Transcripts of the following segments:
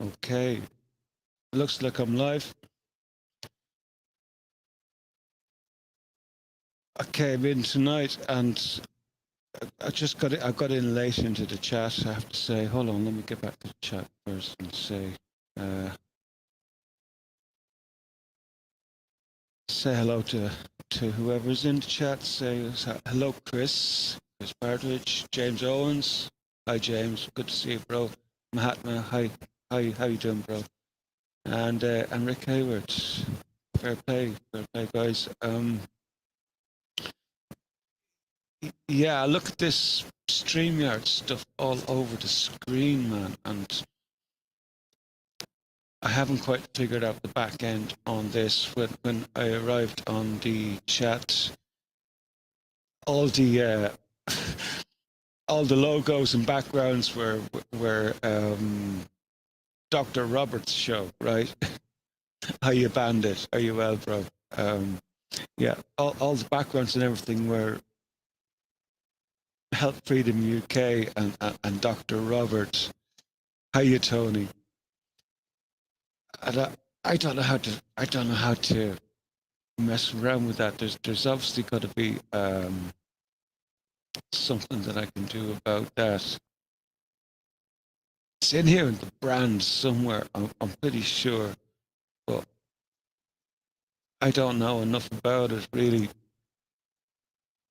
Okay, looks like I'm live. I came in tonight and I got in late into the chat. I have to say, hold on, let me get back to the chat first and uh, say hello to whoever's in the chat. Say hello, Chris Partridge, James Owens. Hi, James. Good to see you, bro. Mahatma. Hi. How you doing, bro? And Rick Hayward. Fair play, guys. Yeah, look at this StreamYard stuff all over the screen, man. And I haven't quite figured out the back end on this. When I arrived on the chat, all the all the logos and backgrounds were Dr. Roberts' show, right? How you bandit? Are you well, bro? Yeah, all the backgrounds and everything were Help Freedom UK and Dr. Roberts. How you, Tony? I don't know how to mess around with that. There's obviously got to be something that I can do about that. It's in here in the brand somewhere. I'm pretty sure, but I don't know enough about it really.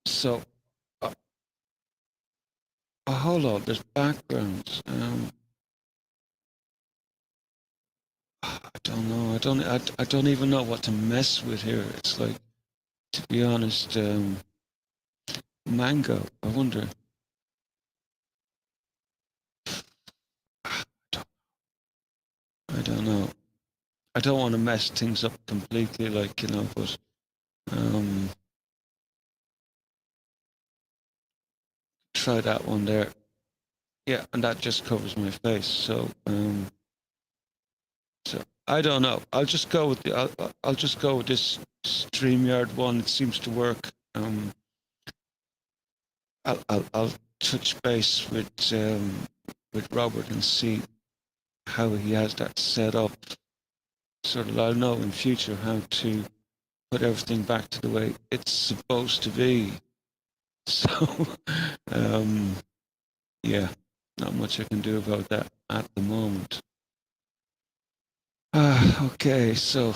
So, hold on. There's backgrounds. I don't know. I don't even know what to mess with here. It's like, to be honest, mango. I wonder. I don't know. I don't want to mess things up completely, like, but try that one there. Yeah, and that just covers my face. So I don't know. I'll just go with I'll just go with this StreamYard one. It seems to work. I'll touch base with Robert and see how he has that set up, so that I'll know in future how to put everything back to the way it's supposed to be. So, yeah, not much I can do about that at the moment. Okay, so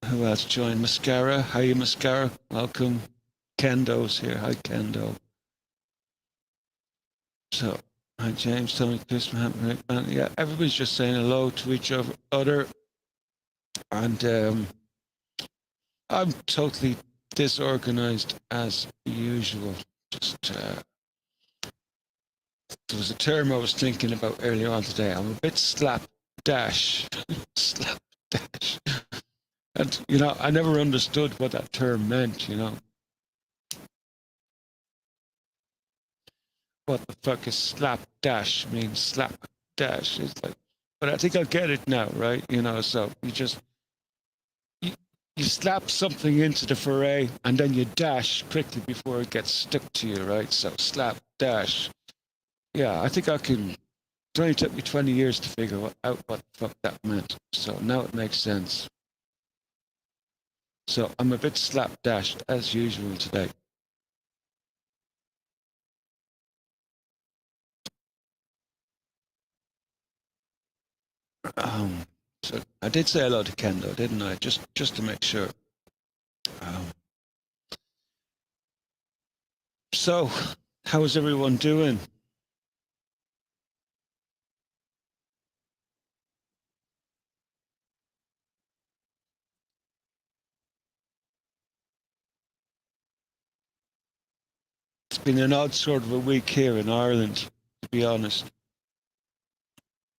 who else joined? Mascara. How are you, Mascara? Welcome. Kendo's here. Hi, Kendo. So, hi, James, Tony, Chris, Matt, yeah, everybody's just saying hello to each other. And I'm totally disorganized as usual. Just there was a term I was thinking about earlier on today. I'm a bit slapdash. Slapdash. And, I never understood what that term meant, What the fuck is slapdash means? Slapdash. It's like, but I think I'll get it now, right? So you slap something into the foray and then you dash quickly before it gets stuck to you, right? So slapdash. Yeah, I think I can. It only took me 20 years to figure out what the fuck that meant. So now it makes sense. So I'm a bit slapdashed as usual today. So I did say hello to Ken though, didn't I? Just to make sure. So, how is everyone doing? It's been an odd sort of a week here in Ireland, to be honest.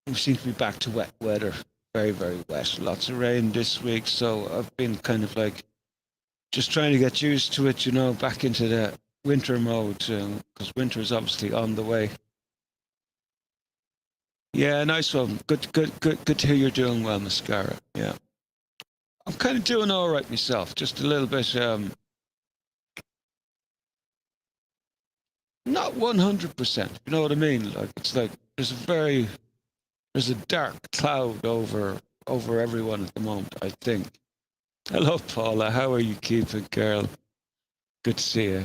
We seem to be back to wet weather. Very, very wet. Lots of rain this week. So I've been kind of like just trying to get used to it, back into the winter mode, because winter is obviously on the way. Yeah, nice one. Good to hear you're doing well, Mascara. Yeah. I'm kind of doing all right myself. Just a little bit, not 100%. You know what I mean? Like, it's like there's a very there's a dark cloud over everyone at the moment, I think. Hello, Paula. How are you keeping, girl? Good to see you.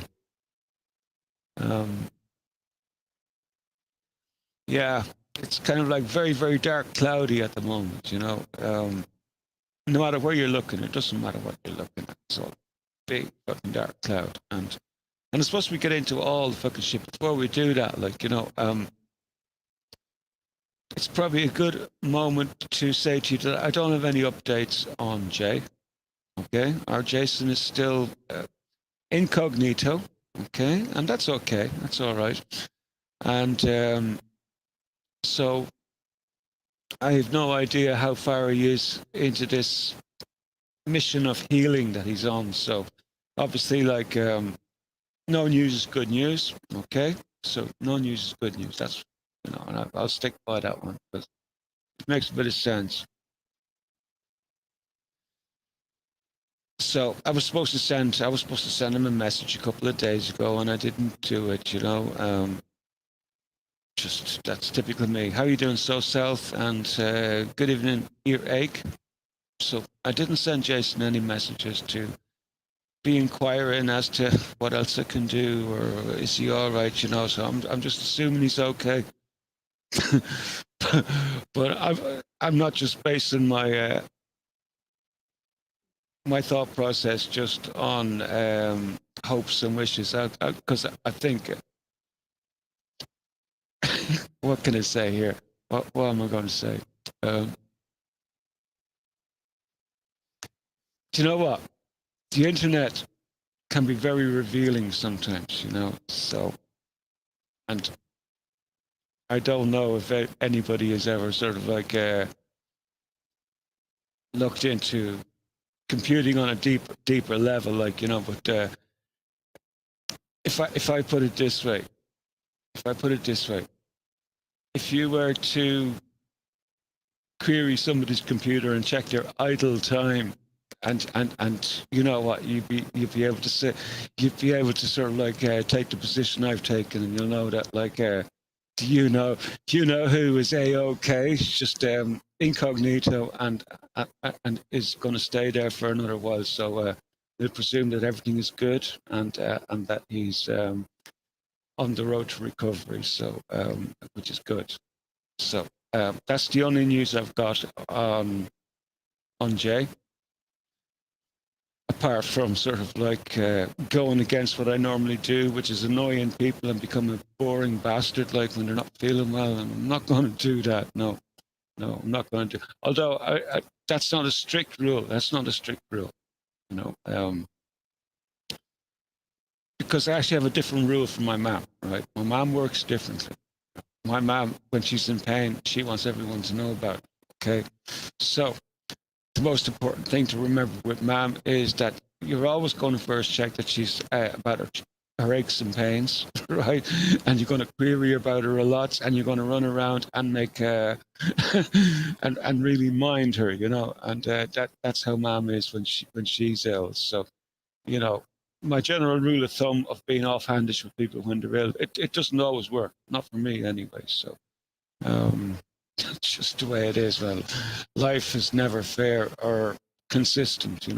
Um, yeah, it's kind of like very, very dark, cloudy at the moment. No matter where you're looking, it doesn't matter what you're looking at. It's all big fucking dark cloud, and I suppose we get into all the fucking shit. Before we do that, it's probably a good moment to say to you that I don't have any updates on Jay. Okay, our Jason is still incognito. Okay, and that's okay. That's all right. And so I have no idea how far he is into this mission of healing that he's on. So obviously, no news is good news. Okay, so no news is good news. That's and I'll stick by that one because it makes a bit of sense. So I was supposed to send him a message a couple of days ago, and I didn't do it. Just that's typical me. How are you doing, so South? And good evening, earache. So I didn't send Jason any messages to be inquiring as to what else I can do, or is he all right? So I'm just assuming he's okay. But I'm not just basing my my thought process just on hopes and wishes, because I think what can I say here? What am I going to say? Do you know what? The internet can be very revealing sometimes, So, and I don't know if anybody has ever sort of looked into computing on a deeper level, But if I put it this way, if you were to query somebody's computer and check their idle time, and you know what, you'd be able to say, you'd be able to sort of take the position I've taken, and you'll know that do you know who is A-OK? Just incognito and is going to stay there for another while. So we'll presume that everything is good and that he's on the road to recovery. So which is good. So that's the only news I've got on Jay. Apart from sort of going against what I normally do, which is annoying people and become a boring bastard when they're not feeling well. And I'm not going to do that. No, I'm not going to do. Although that's not a strict rule. That's not a strict rule, because I actually have a different rule from my mom. Right, my mom works differently. My mom, when she's in pain, she wants everyone to know about it. Okay, so the most important thing to remember with mom is that you're always going to first check that she's about her aches and pains, right? And you're going to query about her a lot, and you're going to run around and make and really mind her, And that's how mom is when she's ill. So, my general rule of thumb of being offhandish with people when they're ill, it doesn't always work, not for me anyway. So. It's just the way it is. Well, life is never fair or consistent.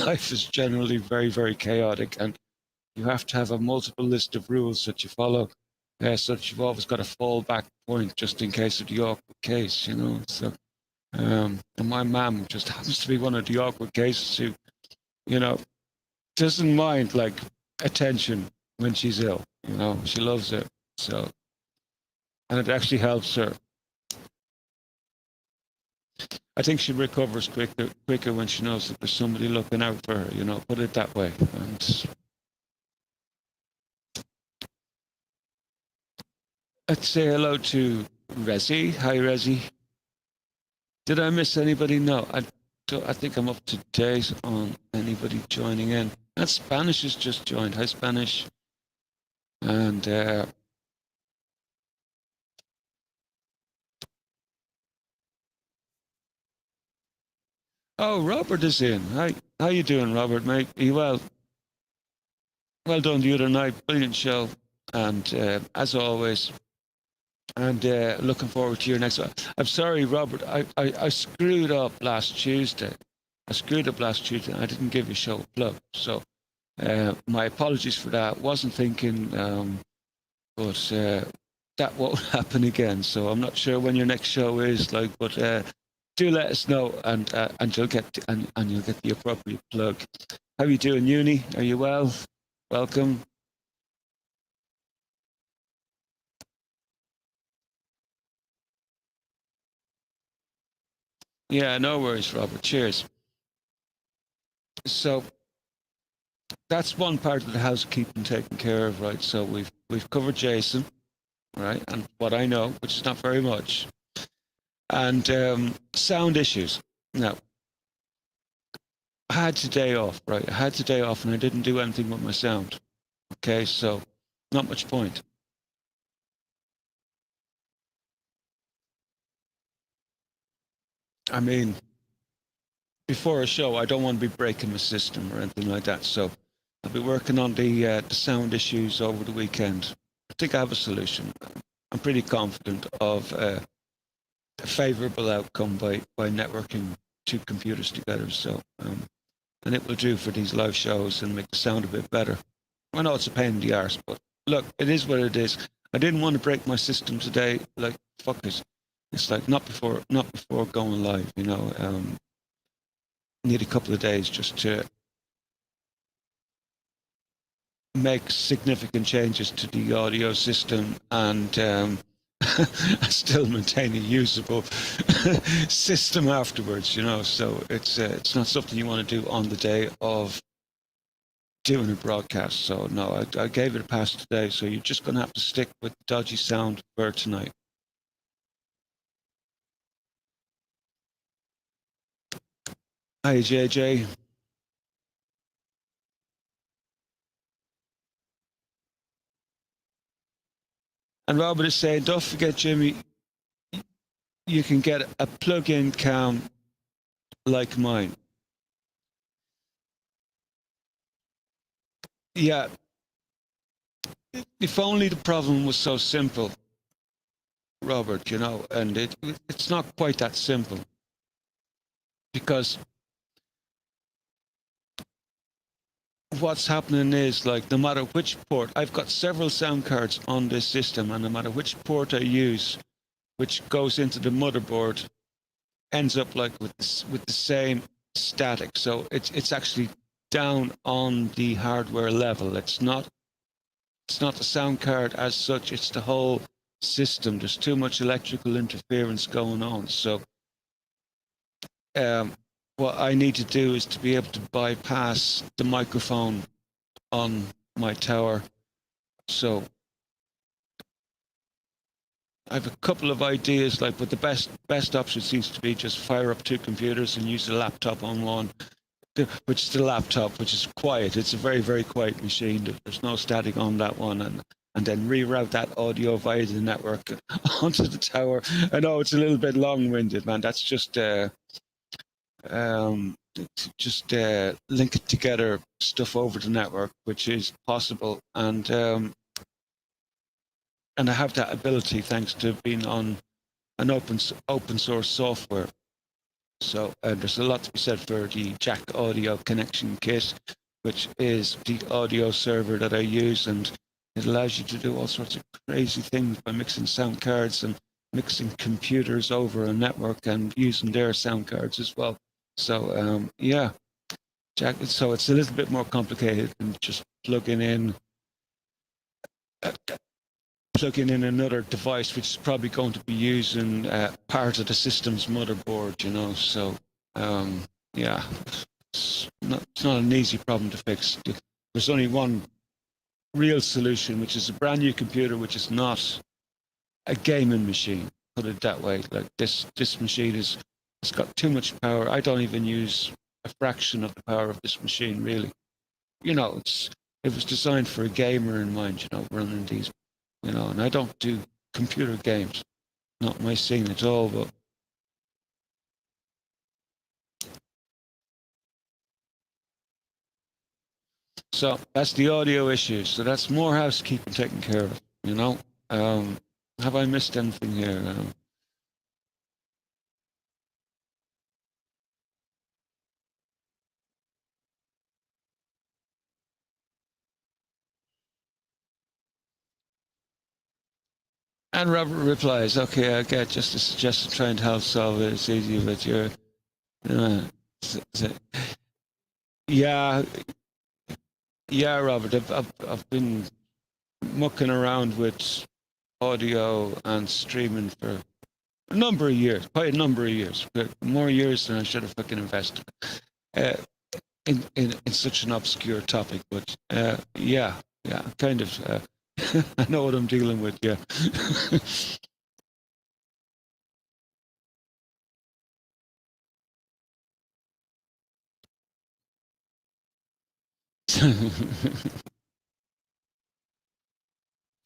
Life is generally very, very chaotic, and you have to have a multiple list of rules that you follow, so that you've always got a fallback point just in case of the awkward case. So, and my mum just happens to be one of the awkward cases who, doesn't mind attention when she's ill. She loves it. So, and it actually helps her. I think she recovers quicker when she knows that there's somebody looking out for her, put it that way. And let's say hello to Resi. Hi, Resi. Did I miss anybody? No, I think I'm up to date on anybody joining in. And Spanish has just joined. Hi, Spanish. And oh, Robert is in. Hi, how you doing, Robert, mate? Are you well? Well done the other night. Brilliant show. And as always, And looking forward to your next one. I'm sorry, Robert. I screwed up last Tuesday. I screwed up last Tuesday. I didn't give you a show plug. So my apologies for that. Wasn't thinking, but that won't happen again. So I'm not sure when your next show is, like, but do let us know, and you'll get and you'll get the appropriate plug. How are you doing, Uni? Are you well? Welcome. Yeah, no worries, Robert. Cheers. So that's one part of the housekeeping taken care of, right? So we've covered Jason, right, and what I know, which is not very much, and sound issues. Now, I had today off, right? I had today off, and I didn't do anything with my sound. Okay, so not much point. I mean, before a show, I don't want to be breaking my system or anything like that. So I'll be working on the sound issues over the weekend. I think I have a solution. I'm pretty confident of a favorable outcome by networking two computers together. So, and it will do for these live shows and make the sound a bit better. I know it's a pain in the arse, but look, it is what it is. I didn't want to break my system today. Like, fuck it. It's like not before going live. You know, need a couple of days just to make significant changes to the audio system and still maintain a usable system afterwards, you know. So it's not something you want to do on the day of doing a broadcast. So no, I gave it a pass today. So you're just going to have to stick with dodgy sound for tonight. Hi, JJ. And Robert is saying, don't forget, Jimmy, you can get a plug-in cam like mine. Yeah, if only the problem was so simple, Robert, you know, and it's not quite that simple because what's happening is, like, no matter which port, I've got several sound cards on this system, and no matter which port I use, which goes into the motherboard, ends up like with the same static. So it's actually down on the hardware level. It's not the sound card as such. It's the whole system. There's too much electrical interference going on. So what I need to do is to be able to bypass the microphone on my tower. So I have a couple of ideas, like, but the best option seems to be just fire up two computers and use a laptop on one, which is the laptop, which is quiet. It's a very, very quiet machine. There's no static on that one, and then reroute that audio via the network onto the tower. I know it's a little bit long-winded, man. That's um, just link it together stuff over the network, which is possible, and I have that ability thanks to being on an open source software. So there's a lot to be said for the Jack Audio Connection Kit, which is the audio server that I use, and it allows you to do all sorts of crazy things by mixing sound cards and mixing computers over a network and using their sound cards as well. So yeah, Jack. So it's a little bit more complicated than just uh, plugging in another device, which is probably going to be using part of the system's motherboard, you know. So, yeah, it's not an easy problem to fix. There's only one real solution, which is a brand new computer, which is not a gaming machine. Put it that way. Like this machine it's got too much power. I don't even use a fraction of the power of this machine, really. You know, it was designed for a gamer in mind, you know, running these, you know, and I don't do computer games, not my scene at all. But so that's the audio issues. So that's more housekeeping taken care of, you know. Have I missed anything here? And Robert replies, "Okay, I get just a suggestion trying to help solve it. It's easy, but you're, uh, yeah, yeah, Robert. I've been mucking around with audio and streaming for a number of years, quite a number of years, more years than I should have fucking invested uh, in such an obscure topic. But yeah, yeah, kind of. I know what I'm dealing with. Yeah."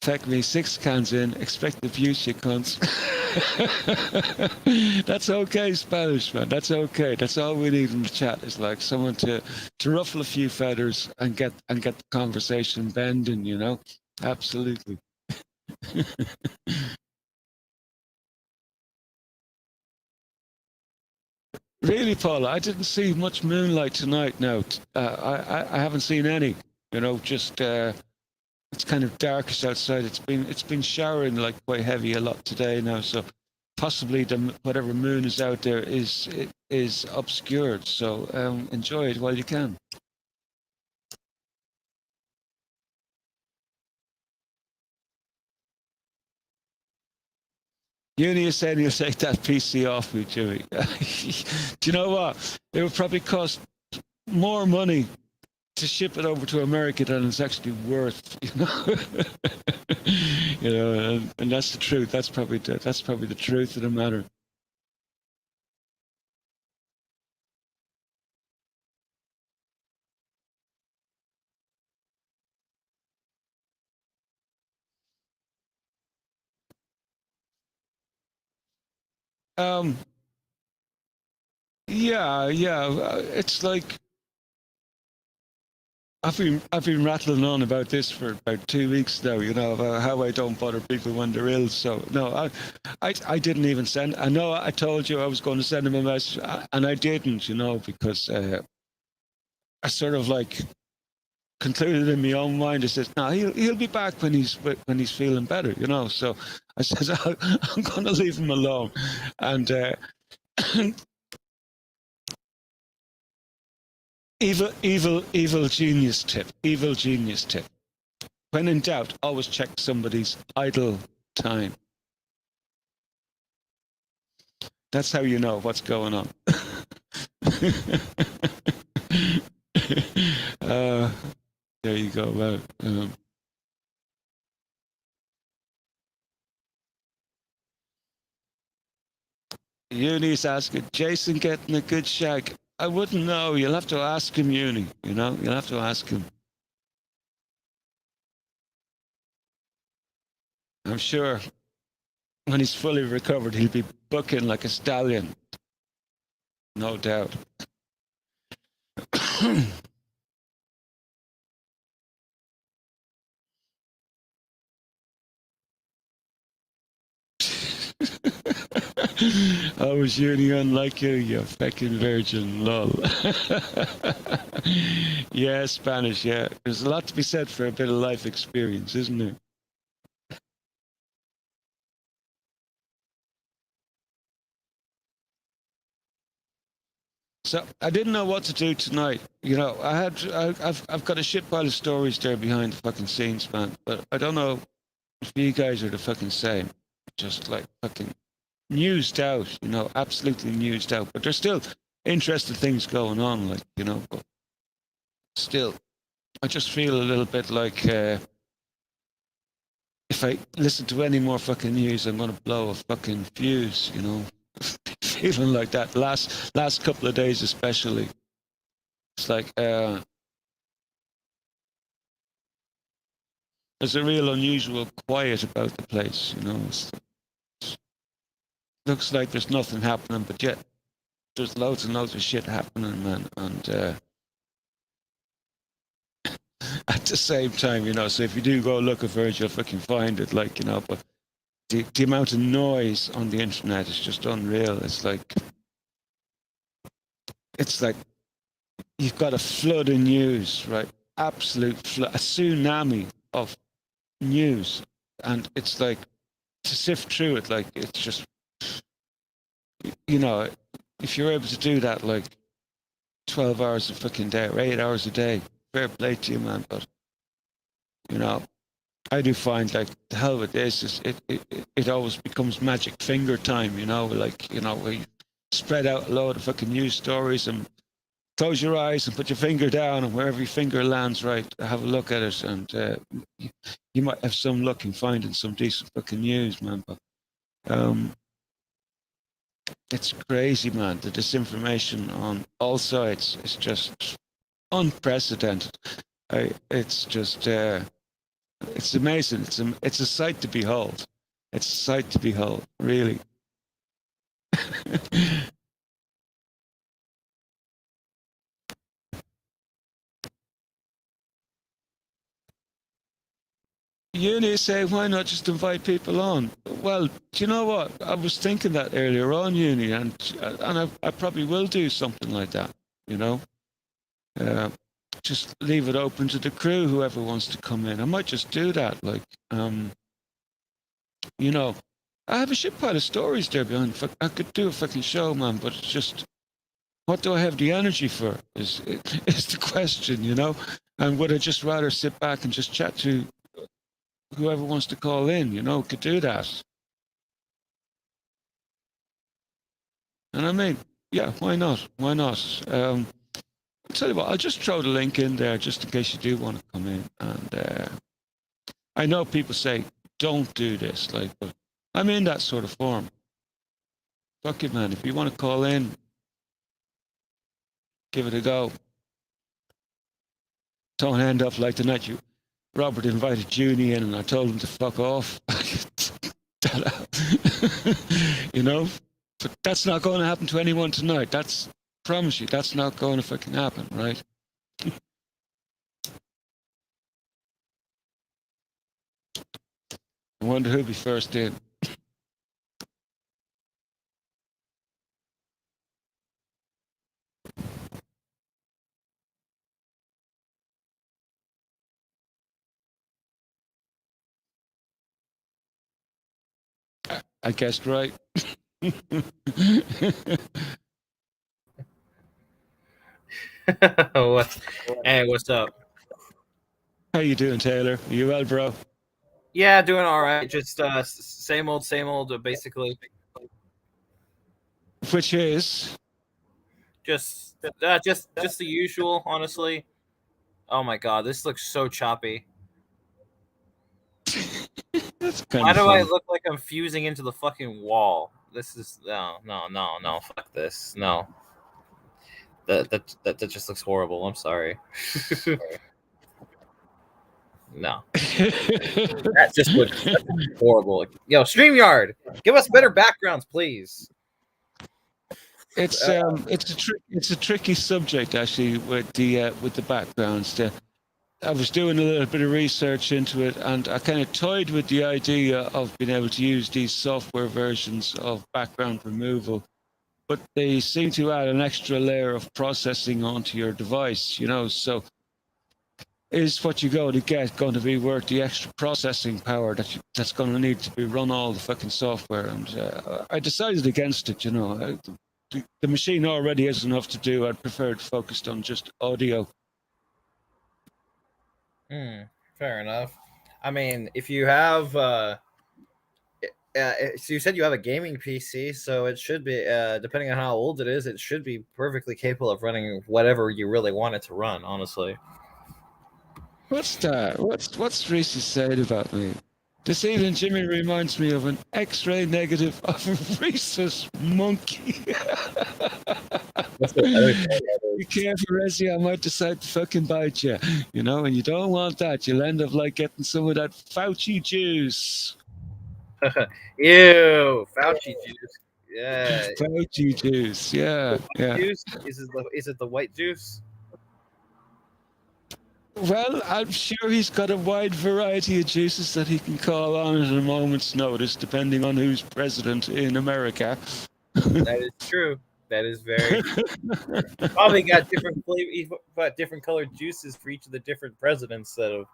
Take me 6 cans in, expect the abuse, you cunts. That's okay, Spanish, man. That's okay. That's all we need in the chat is like someone to ruffle a few feathers and get the conversation bending, you know? Absolutely. Really, Paula, I didn't see much moonlight tonight. Now, I haven't seen any. You know, just it's kind of darkish outside. It's been showering like quite heavy a lot today now, so possibly whatever moon is out there is obscured. So enjoy it while you can. Uni is saying you'll take that PC off me, Jimmy. Do you know what? It would probably cost more money to ship it over to America than it's actually worth. You know, you know, and that's the truth. That's probably the truth of the matter. Um, yeah, yeah. It's like I've been rattling on about this for about 2 weeks now. You know about how I don't bother people when they're ill. So no, I didn't even send. I know I told you I was going to send him a message, and I didn't. You know because I sort of like concluded in my own mind. I said, no, he'll be back when he's feeling better. You know. So I said I'm going to leave him alone, and evil genius tip. Evil genius tip. When in doubt, always check somebody's idle time. That's how you know what's going on. uh, there you go. Well, Uni's asking, Jason getting a good shag? I wouldn't know. You'll have to ask him, Uni. You know, you'll have to ask him. I'm sure when he's fully recovered, he'll be bucking like a stallion. No doubt. I was Uni unlike you, you fucking virgin, lol. Yeah, Spanish, yeah. There's a lot to be said for a bit of life experience, isn't there? So I didn't know what to do tonight. You know, I've got a shit pile of stories there behind the fucking scenes, man. But I don't know if you guys are the fucking same. Just like fucking mused out, you know, absolutely mused out. But there's still interesting things going on, like, you know, but still, I just feel a little bit like if I listen to any more fucking news, I'm gonna blow a fucking fuse, you know. Feeling like that last couple of days especially. It's like there's a real unusual quiet about the place, you know. It looks like there's nothing happening, but yet there's loads and loads of shit happening, man. And at the same time, you know, so if you do go looking for it, you'll fucking find it, like, you know. But the amount of noise on the internet is just unreal. It's like you've got a flood of news, right? Absolute flood, a tsunami of news, and it's like to sift through it. Like it's just, you know, if you're able to do that, like 12 hours a fucking day or 8 hours a day, fair play to you, man. But you know, I do find like the hell with this is it always becomes magic finger time, you know, like, you know, where you spread out a load of fucking news stories and close your eyes and put your finger down, and wherever your finger lands, right, have a look at it, and you might have some luck in finding some decent fucking news, man. But it's crazy, man. The disinformation on all sides is just unprecedented. It's just it's amazing. It's a sight to behold. It's a sight to behold, really. Uni say, why not just invite people on? Well, do you know what? I was thinking that earlier on, Uni, and I probably will do something like that. You know, uh, just leave it open to the crew, whoever wants to come in. I might just do that. Like, you know, I have a shit pile of stories there behind. I could do a fucking show, man, but it's just, what do I have the energy for? Is the question, you know? And would I just rather sit back and just chat to whoever wants to call in? You know, could do that. And I mean, yeah, why not? Why not? I'll tell you what, I'll just throw the link in there just in case you do want to come in. And I know people say, don't do this, like, but I'm in that sort of form. Fuck it, man. If you want to call in, give it a go. Don't end up like the night Robert invited Junie in and I told him to fuck off. You know? But that's not going to happen to anyone tonight. Promise you, that's not going to fucking happen, right? I wonder who'll be first in. I guessed right. Hey, what's up? How you doing, Taylor? Are you well, bro? Yeah, doing all right. Just same old. Basically, Which is just the usual. Honestly. Oh my god, this looks so choppy. that's kind Why of do I funny. look like I'm fusing into the fucking wall? This is no. Fuck this. No. That just looks horrible. I'm sorry. No. That just looks horrible. Yo, StreamYard, give us better backgrounds, please. It's it's a tricky subject actually with the backgrounds. I was doing a little bit of research into it, and I kind of toyed with the idea of being able to use these software versions of background removal, but they seem to add an extra layer of processing onto your device. You know, so is what you're going to get going to be worth the extra processing power that's going to need to be run all the fucking software? And I decided against it. You know, the machine already has enough to do. I'd prefer it focused on just audio. Fair enough. I mean, if you have, so you said you have a gaming PC, so it should be, depending on how old it is, it should be perfectly capable of running whatever you really want it to run. Honestly. What's that? What's Reese said about me? This evening, Jimmy reminds me of an X-ray negative of a rhesus monkey. Be careful, Rezzy. I might decide to fucking bite you. You know, and you don't want that. You'll end up like getting some of that Fauci juice. Ew, Fauci juice. Yeah, Fauci juice. Yeah, yeah. juice. Is it the white juice? Well, I'm sure he's got a wide variety of juices that he can call on at a moment's notice, depending on who's president in America. That is true. That is very true. Probably got different flavor, but different colored juices for each of the different presidents that have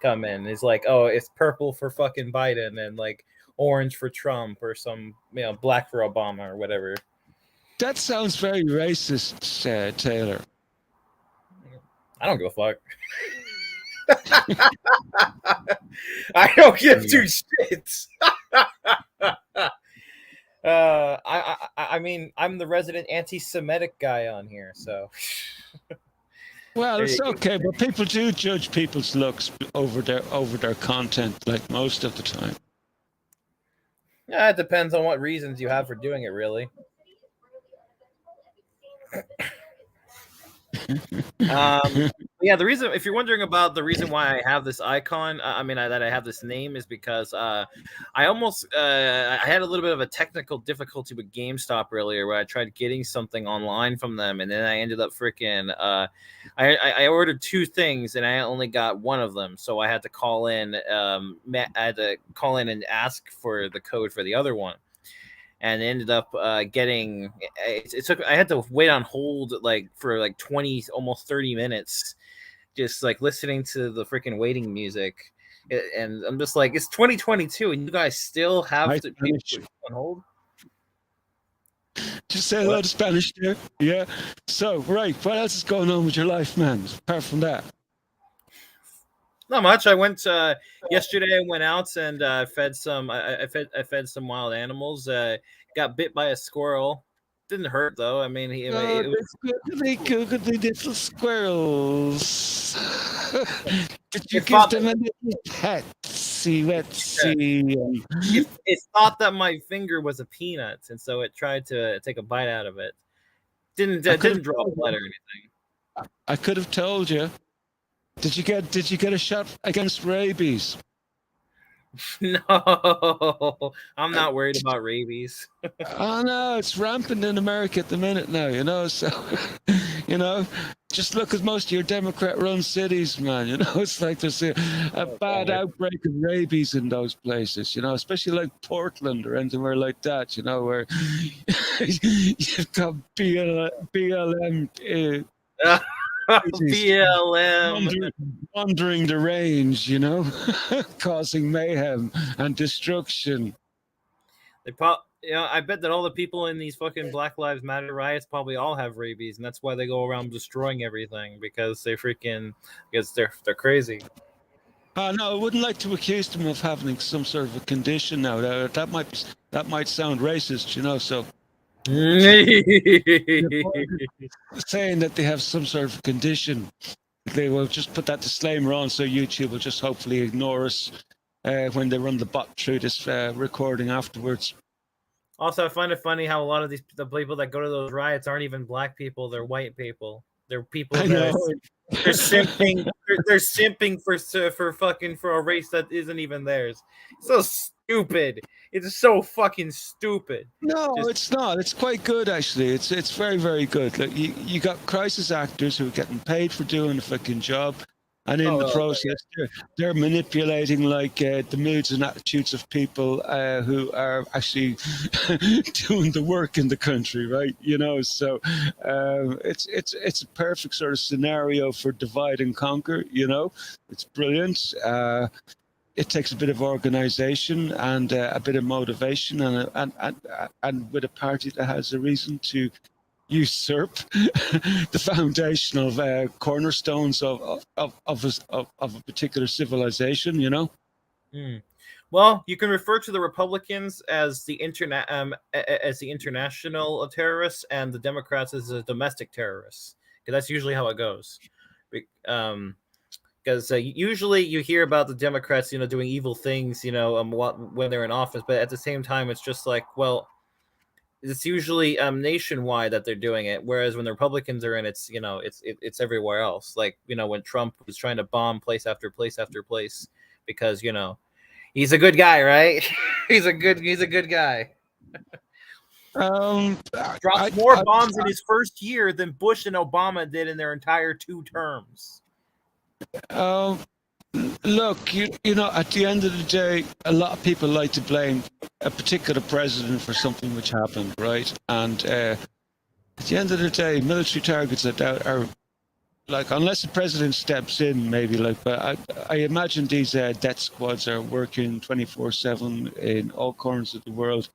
come in. It's like, oh, it's purple for fucking Biden, and like orange for Trump, or some black for Obama, or whatever. That sounds very racist, Taylor. I don't give a fuck. I don't give two shits. I mean, I'm the resident anti-Semitic guy on here, so. Well, There it's you go. okay, but people do judge people's looks over their content, like most of the time. Yeah, it depends on what reasons you have for doing it, really. Yeah, the reason, if you're wondering about the reason why I have this icon, that I have this name, is because I had a little bit of a technical difficulty with GameStop earlier, where I tried getting something online from them, and then I ended up freaking. I ordered two things, and I only got one of them, so I had to call in. I had to call in and ask for the code for the other one. And ended up getting it took. I had to wait on hold for 20, almost 30 minutes, just like listening to the freaking waiting music. And I'm just like, it's 2022 and you guys still have to people on hold. Just say hello to Spanish there. Yeah. So, right, what else is going on with your life, man? Apart from that. Not much. I went yesterday. I went out and fed some. I fed some wild animals. Got bit by a squirrel. Didn't hurt though. I mean, it was Good little squirrels. Did you It give thought- them a little petsy wetsy? it thought that my finger was a peanut, and so it tried to take a bite out of it. Didn't draw blood or anything. I could have told you. Did you get a shot against rabies? No, I'm not worried about rabies. Oh no, it's rampant in America at the minute now, you know. So, you know, just look at most of your Democrat-run cities, man. You know, it's like there's a bad outbreak of rabies in those places. You know, especially like Portland or anywhere like that. You know, where you've got BLM. BLM wandering the range, you know, causing mayhem and destruction. I bet that all the people in these fucking Black Lives Matter riots probably all have rabies, and that's why they go around destroying everything, because they're crazy. No, I wouldn't like to accuse them of having some sort of a condition now. That might sound racist, you know. So saying that they have some sort of condition, they will just put that disclaimer on, so YouTube will just hopefully ignore us when they run the bot through this recording afterwards. Also, I find it funny how a lot of the people that go to those riots aren't even black people; they're white people. They're people that they're simping. They're simping for a race that isn't even theirs. So stupid. It's so fucking stupid. No, it's not. It's quite good, actually. It's very, very good. Like, you got crisis actors who are getting paid for doing a fucking job, and in the process, they're manipulating the moods and attitudes of people who are actually doing the work in the country, right? You know, so it's a perfect sort of scenario for divide and conquer. You know, it's brilliant. It takes a bit of organization and a bit of motivation, and with a party that has a reason to usurp the foundational cornerstones of a particular civilization, you know. Well, you can refer to the Republicans as the international terrorists, and the Democrats as the domestic terrorists, because that's usually how it goes. Because usually you hear about the Democrats, doing evil things, when they're in office, but at the same time, it's just like, well, it's usually nationwide that they're doing it, whereas when the Republicans are in, it's it's everywhere else. Like, when Trump was trying to bomb place after place after place, because he's a good guy, right? he's a good guy. Dropped more bombs in his first year than Bush and Obama did in their entire 2 terms. Um, Look, you know, at the end of the day, a lot of people like to blame a particular president for something which happened, right? And at the end of the day, military targets are like, unless the president steps in, maybe like, but I imagine these death squads are working 24/7 in all corners of the world,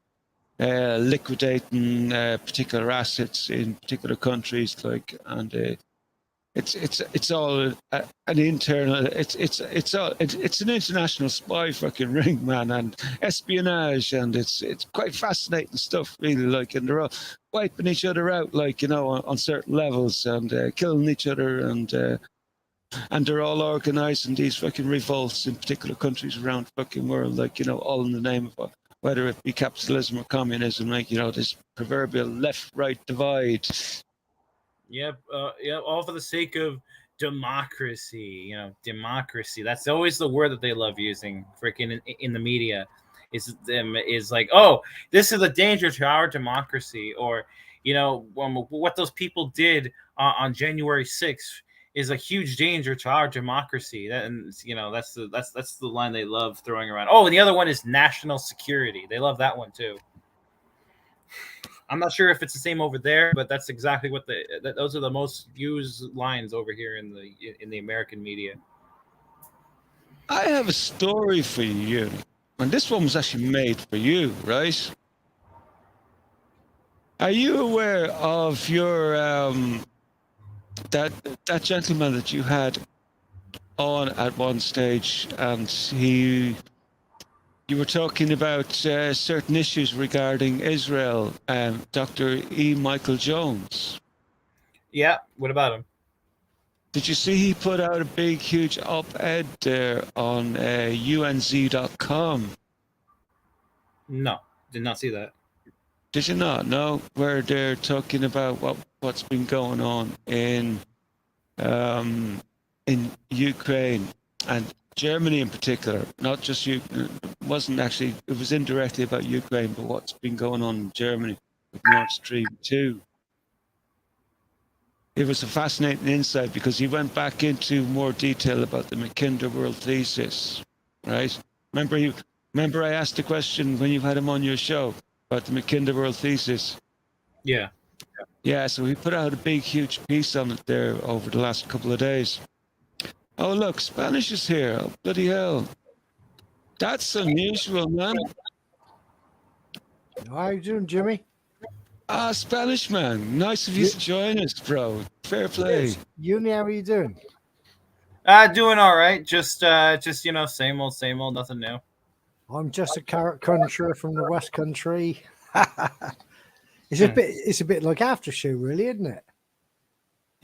liquidating particular assets in particular countries, like, and it's all an internal. It's an international spy fucking ring, man, and espionage, and it's quite fascinating stuff, really. Like, and they're all wiping each other out, like, you know, on certain levels, and killing each other, and they're all organising these fucking revolts in particular countries around the fucking world, like, you know, all in the name of whether it be capitalism or communism, like, you know, this proverbial left-right divide. Yep, yep. All for the sake of democracy. You know, democracy. That's always the word that they love using. Freaking in the media, is like, oh, this is a danger to our democracy, or you know, what those people did on January 6th is a huge danger to our democracy. That, and you know, that's the line they love throwing around. Oh, and the other one is national security. They love that one too. I'm not sure if it's the same over there, but that's exactly what those are the most used lines over here in the American media. I have a story for you, and this one was actually made for you, right? Are you aware of your that that gentleman that you had on at one stage, and you were talking about certain issues regarding Israel, Dr. E. Michael Jones? Yeah. What about him? Did you see he put out a big, huge op-ed there on unz.com? No, did not see that. Did you not know, where they're talking about what's been going on in Ukraine and Germany in particular? Not just it wasn't actually, it was indirectly about Ukraine, but what's been going on in Germany with Nord Stream 2. It was a fascinating insight because he went back into more detail about the Mackinder World Thesis, right? Remember I asked the question when you had him on your show about the Mackinder World Thesis? Yeah. Yeah, so he put out a big, huge piece on it there over the last couple of days. Oh, look, Spanish is here. Oh, bloody hell. That's unusual, man. How are you doing, Jimmy? Ah, Spanish man. Nice of you to join us, bro. Fair play. Yes. Uni, how are you doing? Doing all right. Just you know, same old, nothing new. I'm just a carrot country from the West Country. It's a bit like after show, really, isn't it?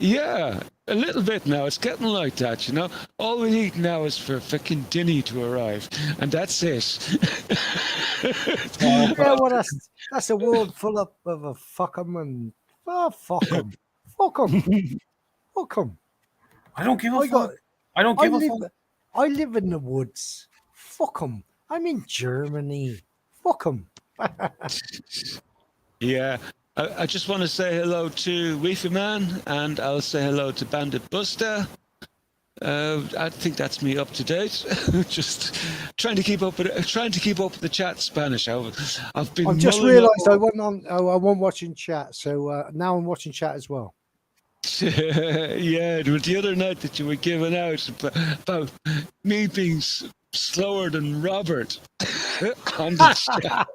Yeah, a little bit now. It's getting like that, you know. All we need now is for fucking Dinny to arrive, and that's it. Yeah, well, that's a world full of a fuck 'em and fuck 'em, fuck 'em, fuck 'em. I don't give a fuck. I don't give a fuck. I live in the woods. Fuck 'em. I'm in Germany. Fuck 'em. Yeah, I just want to say hello to Weefy Man, and I'll say hello to Bandit Buster. I think that's me up to date. Just trying to keep up with the chat Spanish. I've been. I've just realised I wasn't watching chat, so now I'm watching chat as well. Yeah, it was the other night that you were giving out about me being slower than Robert on the chat.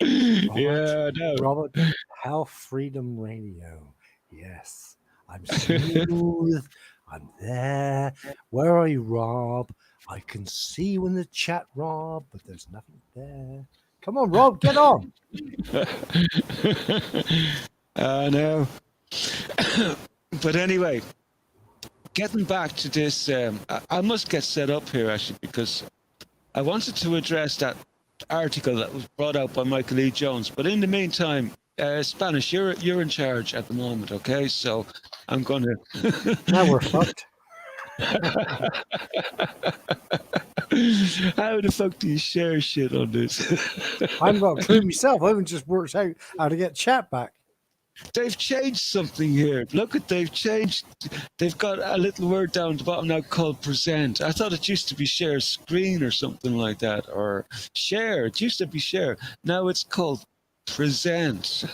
Yeah, no. Robert, Health Freedom Radio. Yes, I'm smooth. I'm there. Where are you, Rob? I can see you in the chat, Rob, but there's nothing there. Come on, Rob, get on. I know. But anyway, getting back to this, I must get set up here actually, because I wanted to address that article that was brought out by Michael E. Jones. But in the meantime, Spanish, you're in charge at the moment, okay? So I'm going to. Now we're fucked. How the fuck do you share shit on this? I haven't got a clue myself. I haven't just worked out how to get chat back. they've changed something here. Look at they've changed. They've got a little word down at the bottom now called present. I thought it used to be share screen or something like that, or share. It used to be share. Now it's called present.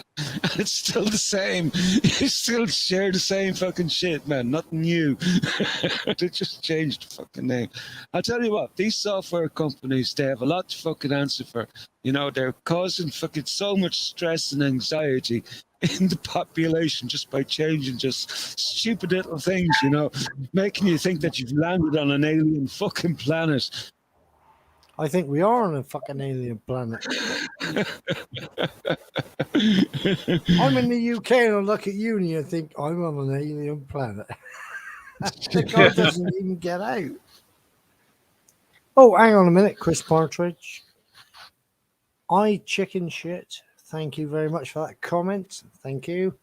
It's still the same. You still share the same fucking shit, man. Nothing new. They just changed the fucking name. I'll tell you what, these software companies, they have a lot to fucking answer for. You know, they're causing fucking so much stress and anxiety in the population just by changing just stupid little things, you know, making you think that you've landed on an alien fucking planet. I think we are on a fucking alien planet. I'm in the UK and I look at you and you think I'm on an alien planet. The guy doesn't even get out. Oh, hang on a minute, Chris Partridge. I chicken shit. Thank you very much for that comment. Thank you.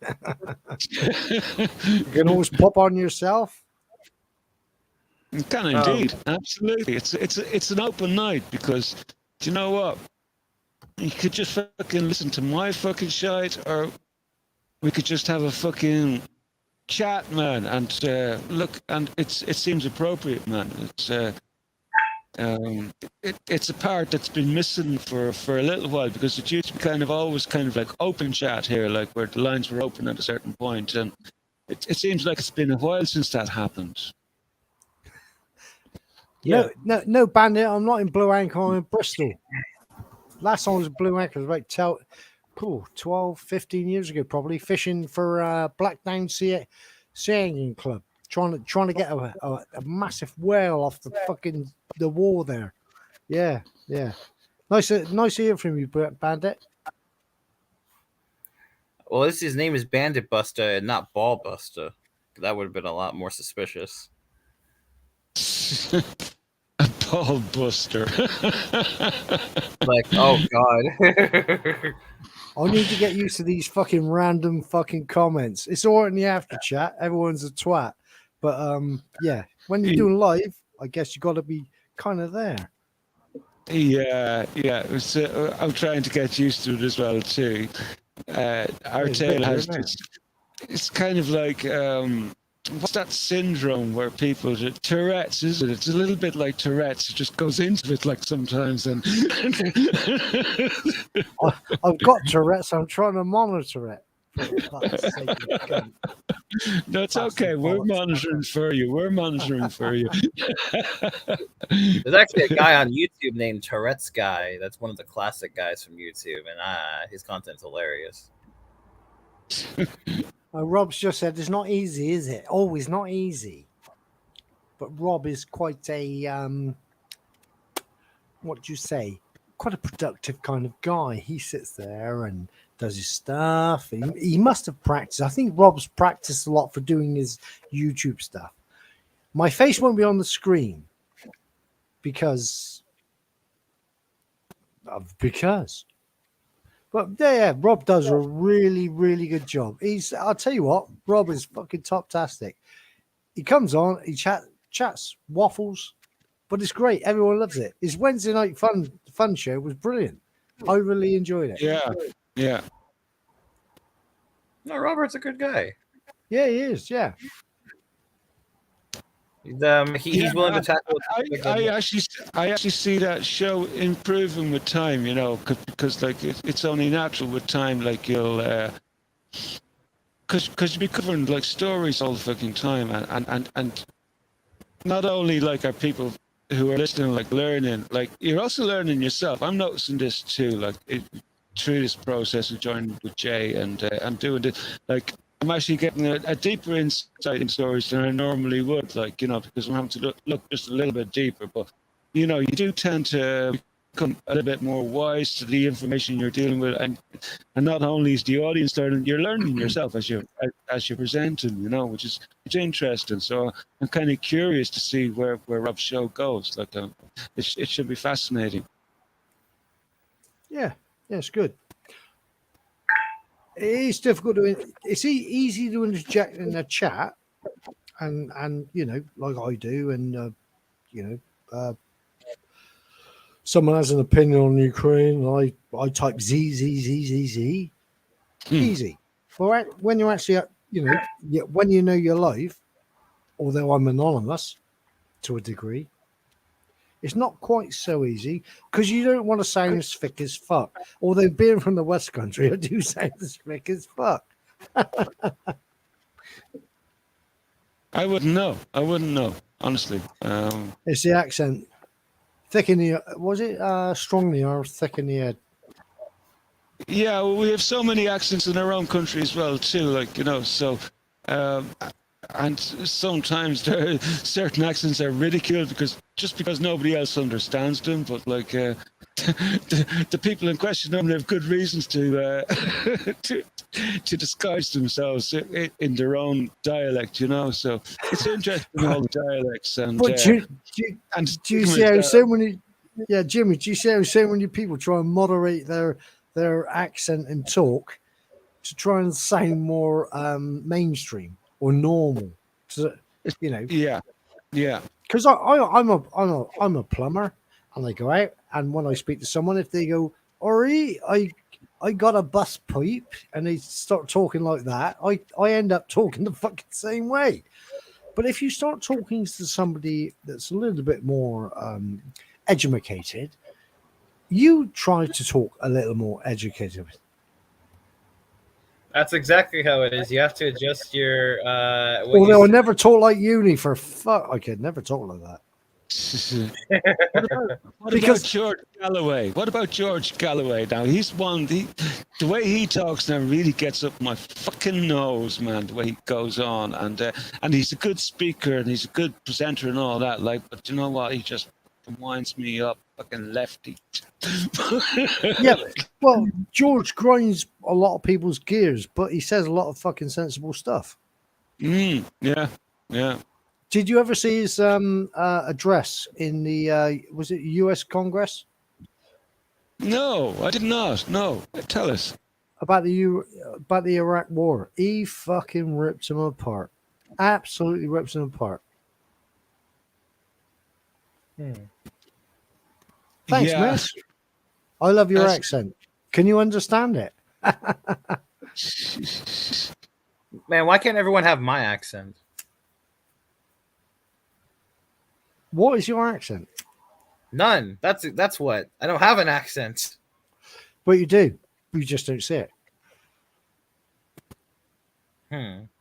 You can always pop on yourself. You can indeed, absolutely. It's an open night because, do you know what? You could just fucking listen to my fucking shite, or we could just have a fucking chat, man. And look, and it seems appropriate, man. It's a part that's been missing for a little while, because it used to be kind of always kind of like open chat here, like where the lines were open at a certain point, and it seems like it's been a while since that happened. Yeah. No, Bandit. I'm not in Blue Anchor. I'm in Bristol. Last time I was in Blue Anchor was about 12, 15 years ago, probably, fishing for Blackdown Sea Angling Club, trying to get a massive whale off the fucking the wall there. Yeah. Nice to hear from you, Bandit. Well, his name is Bandit Buster and not Ball Buster. That would have been a lot more suspicious. A ball buster. Like, oh god. I need to get used to these fucking random fucking comments. It's all right in the after chat. Everyone's a twat. But yeah, when you're doing live, I guess you got to be kind of there. Yeah. I'm trying to get used to it as well too. Our tale has this, it's kind of like what's that syndrome where people Tourette's, is it? It's a little bit like Tourette's. It just goes into it like sometimes. And I've got Tourette's. I'm trying to monitor it. No, it's okay. We're monitoring for you. There's actually a guy on YouTube named Tourette's Guy. That's one of the classic guys from YouTube, and his content's hilarious. Rob's just said it's not easy, is it? Oh, it's not easy. But Rob is quite a what do you say? Quite a productive kind of guy. He sits there and does his stuff. He must have practiced. I think Rob's practiced a lot for doing his YouTube stuff. My face won't be on the screen because. But yeah, Rob does a really, really good job. I'll tell you what, Rob is fucking top-tastic. He comes on, he chats, waffles, but it's great. Everyone loves it. His Wednesday night fun show was brilliant. I really enjoyed it. Yeah. No, Robert's a good guy. Yeah, he is. Yeah. He's willing to tackle. I actually see that show improving with time, you know, because like it's only natural with time. Like you'll, because you'll be covering like stories all the fucking time, and not only like are people who are listening like learning, like you're also learning yourself. I'm noticing this too, like through this process of joining with Jay, and I'm doing it like. I'm actually getting a deeper insight in stories than I normally would, like, you know, because I'm having to look just a little bit deeper. But, you know, you do tend to become a little bit more wise to the information you're dealing with. And not only is the audience learning, you're learning yourself as you're presenting, you know, which is interesting. So I'm kind of curious to see where Rob's show goes. Like, it should be fascinating. Yeah, it's good. It is difficult it's easy to interject in a chat and you know, like I do, and you know, someone has an opinion on Ukraine, I type Z. Easy. But when you're actually, when you know your life, although I'm anonymous to a degree, it's not quite so easy because you don't want to sound as thick as fuck. Although being from the West Country, I do sound as thick as fuck. I wouldn't know. I wouldn't know, honestly. It's the accent. Thick in the, was it strong in the or thick in the head? Yeah, well, we have so many accents in our own country as well, too. Like, so, and sometimes there certain accents are ridiculed because nobody else understands them. But like, the people in question normally have good reasons to to disguise themselves in their own dialect. So it's interesting all the dialects and. But do you see how so many? Yeah, Jimmy, do you see how so many people try and moderate their accent and talk to try and sound more mainstream or normal? Yeah. Because I'm a plumber, and I go out, and when I speak to someone, if they go, "Ori, I got a bus pipe," and they start talking like that, I end up talking the fucking same way. But if you start talking to somebody that's a little bit more educated, you try to talk a little more educated. That's exactly how it is. You have to adjust your. Although I never talk like uni for fuck, I could never talk like that. What about George Galloway? What about George Galloway? Now he's one. The way he talks now really gets up my fucking nose, man. The way he goes on, and he's a good speaker and he's a good presenter and all that. Like, but you know what? He just winds me up, fucking lefty. Yeah, well, George grinds a lot of people's gears, but he says a lot of fucking sensible stuff. Yeah. Did you ever see his address in the was it U.S. Congress? No, I did not. No, tell us about the Iraq War. He fucking rips them apart. Absolutely rips them apart. Thanks, miss. I love your accent. Can you understand it? Man, why can't everyone have my accent? What is your accent? None. That's what. I don't have an accent. But you do. You just don't see it.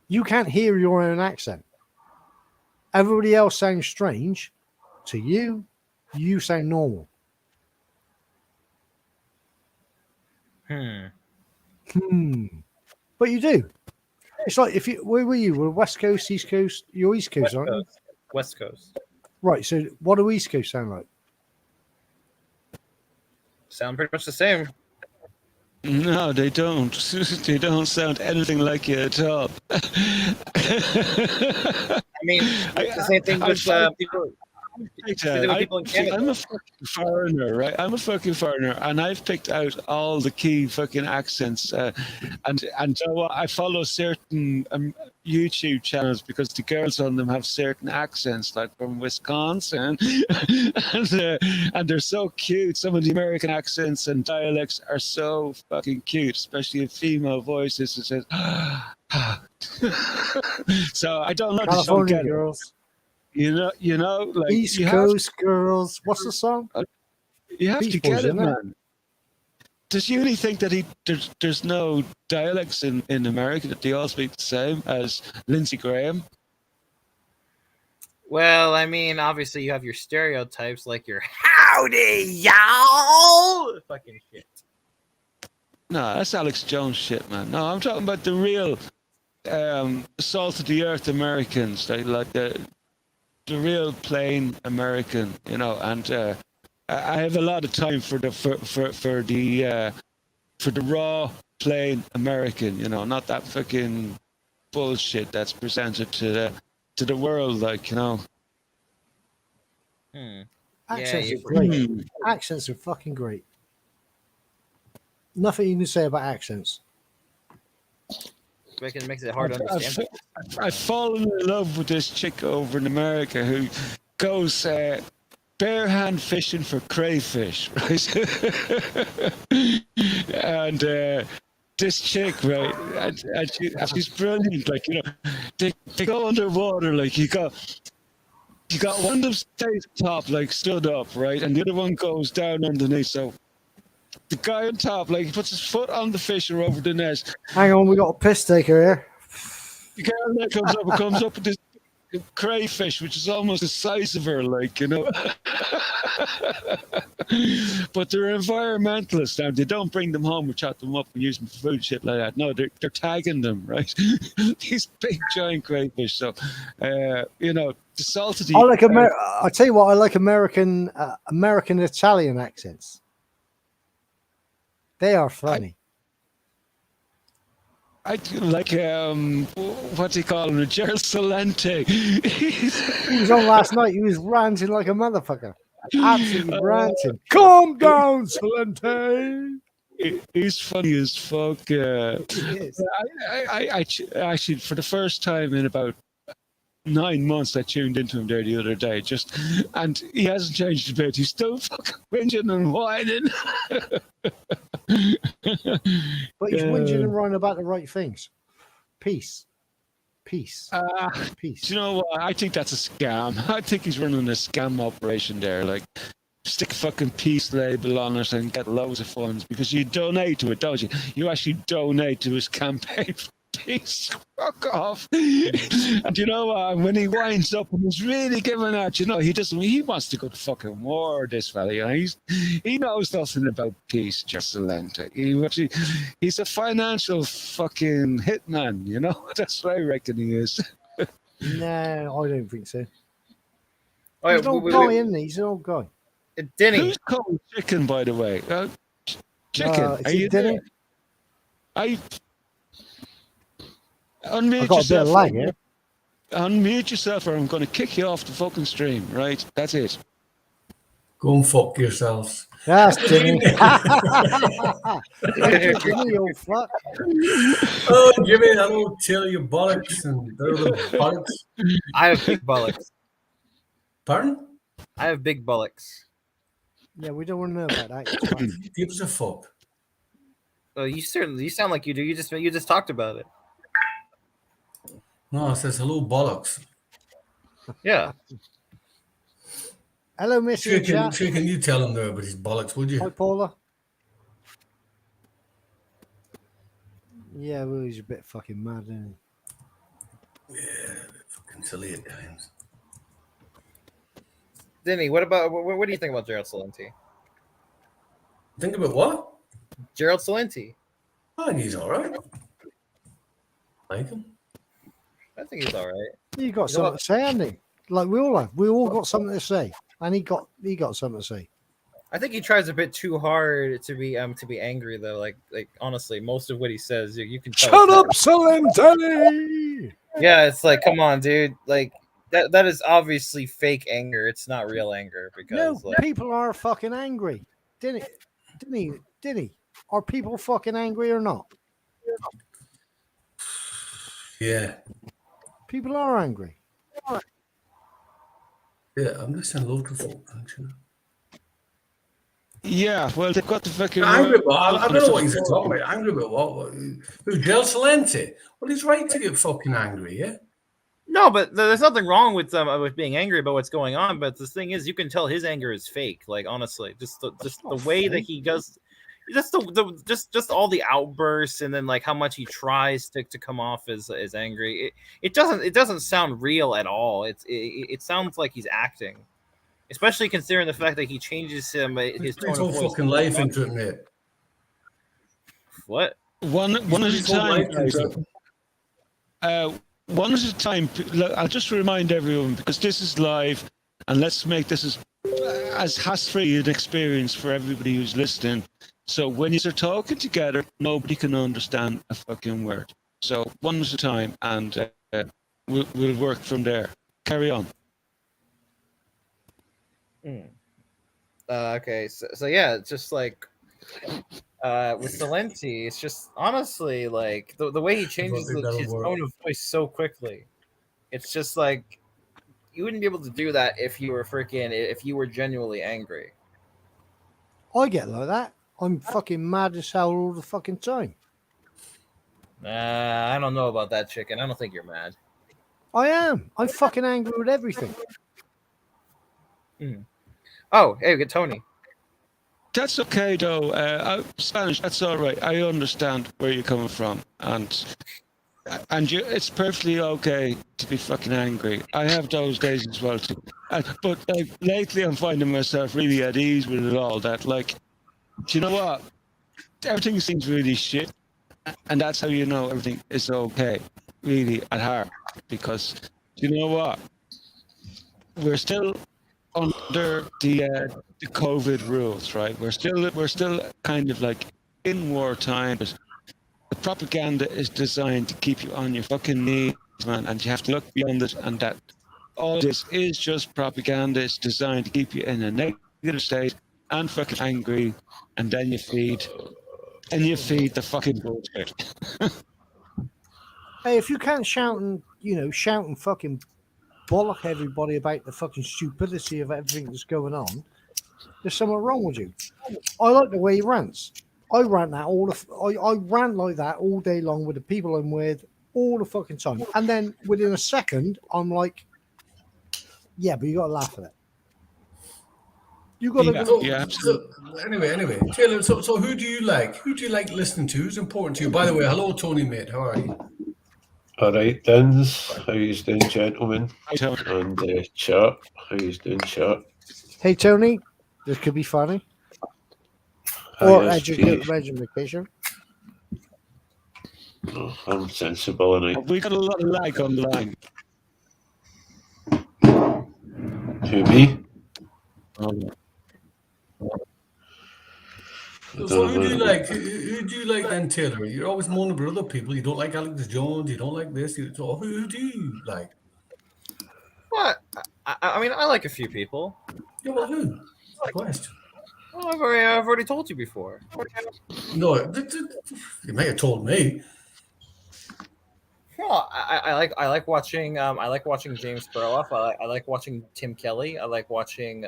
You can't hear your own accent. Everybody else sounds strange. To you, you sound normal. But you do. It's like where were you? Were West Coast, East Coast? You're East Coast, aren't you? West Coast. Right. So what do East Coast sound like? Sound pretty much the same. No, they don't. They don't sound anything like you at all. I mean, it's the same thing with people. I'm a fucking foreigner, right? I'm a fucking foreigner, and I've picked out all the key fucking accents, and so I follow certain YouTube channels because the girls on them have certain accents, like from Wisconsin, and they're so cute. Some of the American accents and dialects are so fucking cute, especially if female voices. It says, so I don't know. California girls. You know, like East Coast girls. What's the song? You have to get it, man. Does Uni think that there's no dialects in America that they all speak the same as Lindsey Graham? Well, I mean, obviously you have your stereotypes like your howdy y'all fucking shit. No, that's Alex Jones shit, man. No, I'm talking about the real salt of the earth Americans, like the real plain American, and I have a lot of time for the raw plain American, not that fucking bullshit that's presented to the world, like. Accents are great. Accents are fucking great. Nothing you can say about accents. It makes it hard to understand. I've fallen in love with this chick over in America who goes bare hand fishing for crayfish, right? And this chick, right? And she's brilliant. Like, you know, they go underwater. Like, you got one of them stays top, like stood up, right, and the other one goes down underneath. So the guy on top, like, he puts his foot on the fish or over the net. Hang on, we got a piss taker here. The guy on that comes up with this crayfish, which is almost the size of her, like, you know. But they're environmentalists now. They don't bring them home or chop them up and use them for food, shit like that. No, they're tagging them, right? These big giant crayfish. So, you know, the salty. I like I tell you what, I like American Italian accents. They are funny. I do like what do you call him? Gerald Salente. He was on last night. He was ranting like a motherfucker. Absolutely ranting. Calm down, Salente. He's funny as fuck. He is. I actually, for the first time in about 9 months, I tuned into him there the other day. And he hasn't changed a bit. He's still fucking whinging and whining. But he's whinging and writing about the right things. Peace. Peace. Peace. Do you know what? I think that's a scam. I think he's running a scam operation there. Like, stick a fucking peace label on it and get loads of funds because you donate to it, don't you? You actually donate to his campaign for peace. Fuck off. And you know what? When he winds up and he's really giving out, you know, he wants to go to fucking war, this fella. You know, he knows nothing about peace, just Salente. He's a financial fucking hitman, you know? That's what I reckon he is. No, I don't think so. Oh, He's an old guy, isn't he? He's an old guy. Denny. Who's called Chicken, by the way? Chicken, are you Denny? there? I I've unmute got a bit of yourself. lag here. Unmute yourself, or I'm going to kick you off the fucking stream. Right? That's it. Go and fuck yourselves. That's Jimmy. Jimmy, you old fuck. Oh, Jimmy, I don't tell you bollocks and the other bollocks. I have big bullocks. Pardon? I have big bullocks. Yeah, we don't want to know about that. Give us a fuck. Oh, you sound like you do. You just talked about it. No, it says hello, bollocks. Yeah. Hello, Mr. Chat. Can you tell him there about his bollocks, would Hi, you? Paula. Yeah, well, he's a bit fucking mad, isn't Yeah, fucking silly at times. Denny, what do you think about Gerald Salenti? Think about what? Gerald Salenti. I think he's all right. Like him. I think he's all right. he? You got something to say, hasn't he? Like we all have. We all got something to say, and he got something to say. I think he tries a bit too hard to be angry though. Like honestly, most of what he says, you can tell. Shut up, Salente! Yeah, it's like, come on, dude. Like that is obviously fake anger. It's not real anger No, because people are fucking angry. Didn't he? Are people fucking angry or not? Yeah. People are angry. Yeah, I'm listening loads of folk, actually. Yeah, well, they've got the fucking. Angry about, I don't know what he's talking about. Angry about what? Who, Gerald Salente? Well, he's right to get fucking angry, yeah? No, but there's nothing wrong with being angry about what's going on. But the thing is, you can tell his anger is fake. Like honestly, just the way that he does, just all the outbursts, and then like how much he tries to come off as angry. It doesn't sound real at all. It sounds like he's acting, especially considering the fact that he changes his tone His of whole voice. fucking life into it, mate. What? One at a His whole time. life into it. One at a time. I'll just remind everyone because this is live, and let's make this as hassle-free an experience for everybody who's listening. So when you're talking together, nobody can understand a fucking word. So one at a time, and we'll work from there. Carry on. Okay, so yeah, it's just like with Salenti, it's just honestly like the way he changes his tone of voice so quickly. It's just like you wouldn't be able to do that if you were genuinely angry. I get like that. I'm fucking mad as hell all the fucking time. I don't know about that, chicken. I don't think you're mad. I am. I'm fucking angry with everything. Oh, hey, we get Tony. That's okay though. Spanish, that's all right. I understand where you're coming from, and it's perfectly okay to be fucking angry. I have those days as well too. But lately, I'm finding myself really at ease with it all. That like, do you know what? Everything seems really shit, and that's how you know everything is okay, really at heart. Because do you know what? We're still under the COVID rules, right? We're still kind of like in war times. The propaganda is designed to keep you on your fucking knees, man, and you have to look beyond it. And that all this is just propaganda. It's designed to keep you in a negative state and fucking angry, and then you feed the fucking bullshit. Hey, if you can't shout and fucking bollock everybody about the fucking stupidity of everything that's going on, there's something wrong with you. I like the way he rants. I rant I rant like that all day long with the people I'm with all the fucking time. And then within a second, I'm like, yeah, but you got to laugh at it. You got to. So, anyway, Taylor. So who do you like? Who do you like listening to? Who's important to you? By the way, hello, Tony, mate. How are you? All right, Dins. How you doing, gentlemen? Hi, Tony. And chat. How you doing, chat? Hey, Tony, this could be funny. Or education. No, I'm sensible, and We got a lot of lag on the line. Who, me? So who do you like? Who do you like then, Taylor? You're always moaning about other people. You don't like Alex Jones. You don't like this. So who do you like? What? I mean, I like a few people. Yeah, well, who? That's the question. Well, I've already told you before. No, you may have told me. Well, I like watching James Burloff. I like watching Tim Kelly. I like watching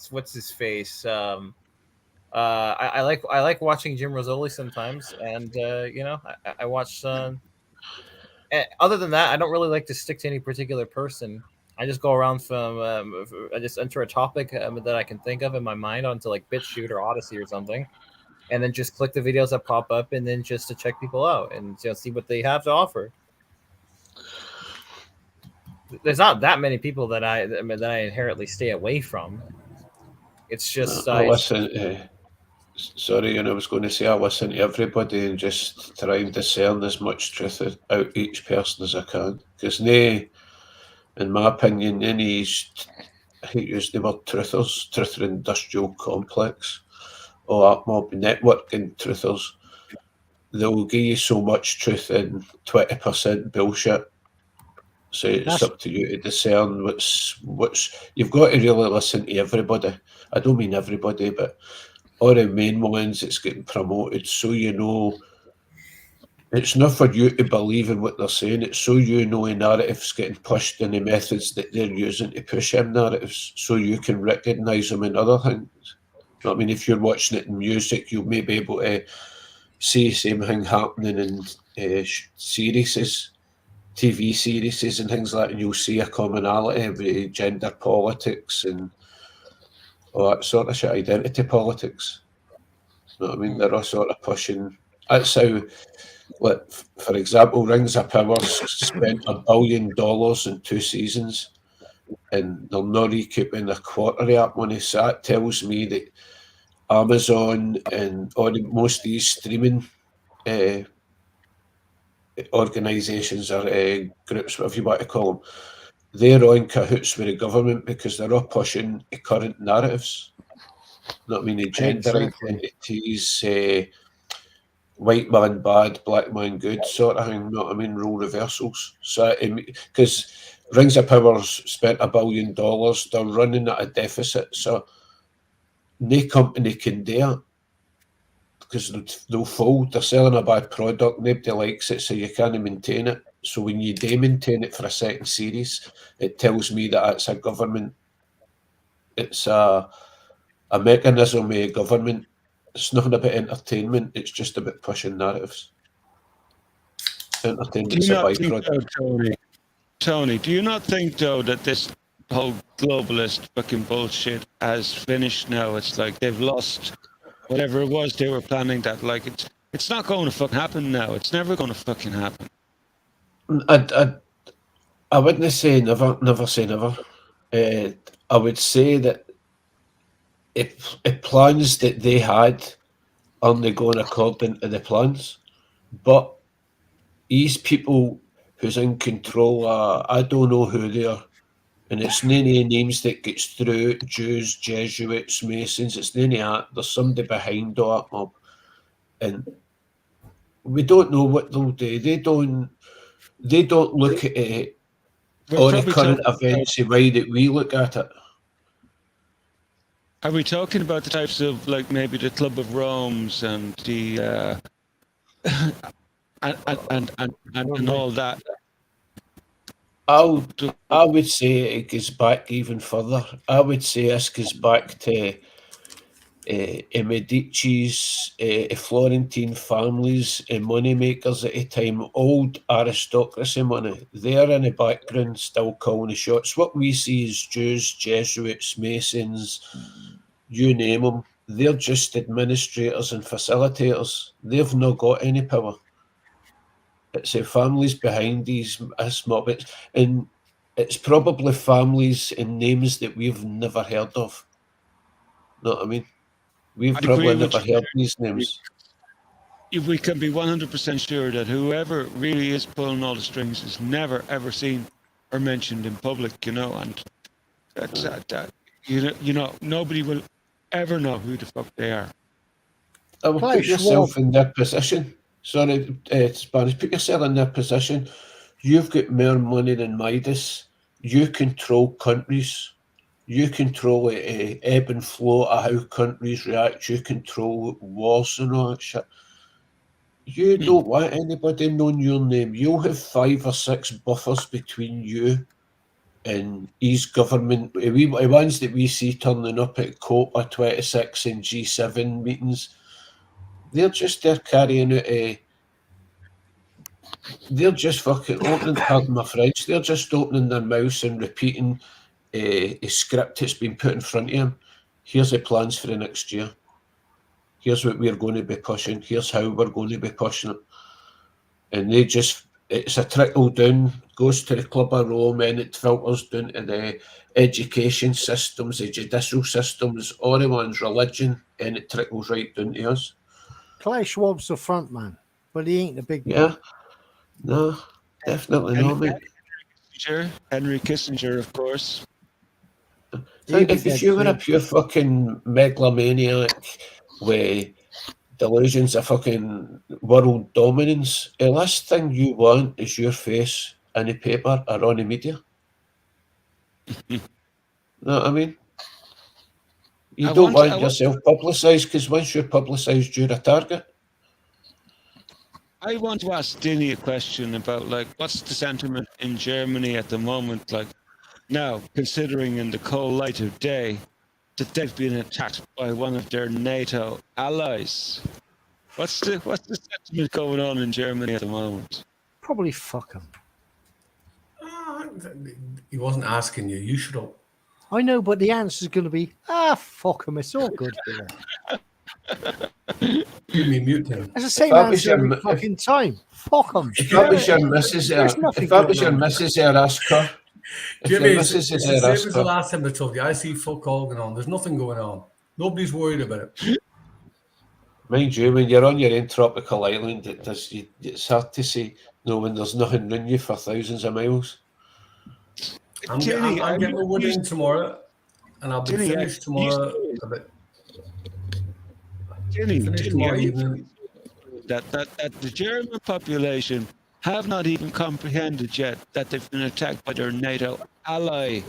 what's his face. I like watching Jim Rizzoli sometimes, and I watch. Other than that, I don't really like to stick to any particular person. I just go around from I just enter a topic that I can think of in my mind onto like BitChute or Odyssey or something, and then just click the videos that pop up, and then just to check people out and see what they have to offer. There's not that many people that I inherently stay away from. It's just I listen to. Sorry, and I was going to say I listen to everybody and just try and discern as much truth out each person as I can. Because in my opinion, I hate use the word truthers, truther industrial complex, or mob networking truthers. They'll give you so much truth in 20% bullshit. So it's up to you to discern what's. You've got to really listen to everybody. I don't mean everybody, but all the main ones that's getting promoted, so you know it's not for you to believe in what they're saying, it's so you know a narrative's getting pushed and the methods that they're using to push them narratives, so you can recognise them in other things. You know what I mean? If you're watching it in music, you may be able to see the same thing happening in series, TV series and things like that, and you'll see a commonality with gender politics and all that sort of shit, identity politics. You know what I mean? They're all sort of pushing. That's how, like, for example, Rings of Power spent $1 billion in 2 seasons, and they're not recouping a quarter of that money. So that tells me that Amazon and most of these streaming organisations or groups, whatever you want to call them, they're all in cahoots with the government because they're all pushing the current narratives. You know what I mean? The gender identities, white man bad, black man good sort of thing. You know what I mean? Role reversals. So because Rings of Power spent $1 billion, they're running at a deficit. So no company can do it because they'll fold. They're selling a bad product, nobody likes it, so you can't maintain it. So when you do maintain it for a second series, it tells me that it's a government. It's a mechanism of government It's nothing about entertainment. It's just about pushing narratives. Do Entertainment's you a not think, byproduct. Tony, do you not think, though, that this whole globalist fucking bullshit has finished now? It's like they've lost whatever it was they were planning. That like it's not going to fucking happen now. It's never going to fucking happen. I wouldn't say never say never. I would say that if plans that they had aren't going according to the plans, but these people who's in control, I don't know who they are. And it's none of the names that gets through, Jews, Jesuits, Masons, it's none of that. There's somebody behind all that mob. And we don't know what they'll do. They don't look at it We're or the probably current talking events the way that we look at it. Are we talking about the types of, like, maybe the Club of Rome's and the and all that? I would say it goes back even further. I would say this goes back to Medici's, Florentine families, moneymakers at the time, old aristocracy money. They're in the background still calling the shots. What we see is Jews, Jesuits, Masons, you name them. They're just administrators and facilitators. They've not got any power. It's the families behind these mob, and it's probably families and names that we've never heard of. Know what I mean? We've I probably agree with never you. heard these names. If we can be 100% sure that whoever really is pulling all the strings is never ever seen or mentioned in public, you know, and that's that you know nobody will ever know who the fuck they are. I will Klaus put yourself Schwab. in their position. Sorry, Spanish. Put yourself in their position. You've got more money than Midas. You control countries. You control ebb and flow of how countries react. You control wars and all that shit. You don't want anybody knowing your name. You'll have 5 or 6 buffers between you and his government. The ones that we see turning up at COPA 26 and G7 meetings, they're just there carrying out they're just fucking opening, pardon my French, they're just opening their mouths and repeating a script that's been put in front of them. Here's the plans for the next year. Here's what we're going to be pushing. Here's how we're going to be pushing it. And they just, it's a trickle down, goes to the Club of Rome, and it filters down to the education systems, the judicial systems, all the ones, religion, and it trickles right down to us. Klaus Schwab's the front man, but he ain't the big man. Yeah. No, definitely not, mate. Henry Kissinger, of course. Think if you were a pure fucking megalomaniac with delusions of fucking world dominance, the last thing you want is your face in the paper or on the media. Know what I mean? You don't want yourself publicised, because once you're publicised, you're a target. I want to ask Dinny a question about, like, what's the sentiment in Germany at the moment, like, now, considering in the cold light of day that they've been attacked by one of their NATO allies. What's the sentiment going on in Germany at the moment? Probably fuck him. He wasn't asking you. You should have. I know, but the answer's going to be, fuck him. It's all good here. Give me mute him. It's the same answer every fucking time. Fuck him. If that was your missus there, ask her. Jimmy, it's the same as the last time I told you. I see fuck all going on. There's nothing going on. Nobody's worried about it. Mind you, when you're on your own tropical island, it's hard to see, when there's nothing around you for thousands of miles. I'm getting the wood in tomorrow, and I'll be finished tomorrow. Jenny, that the German population have not even comprehended yet that they've been attacked by their NATO ally.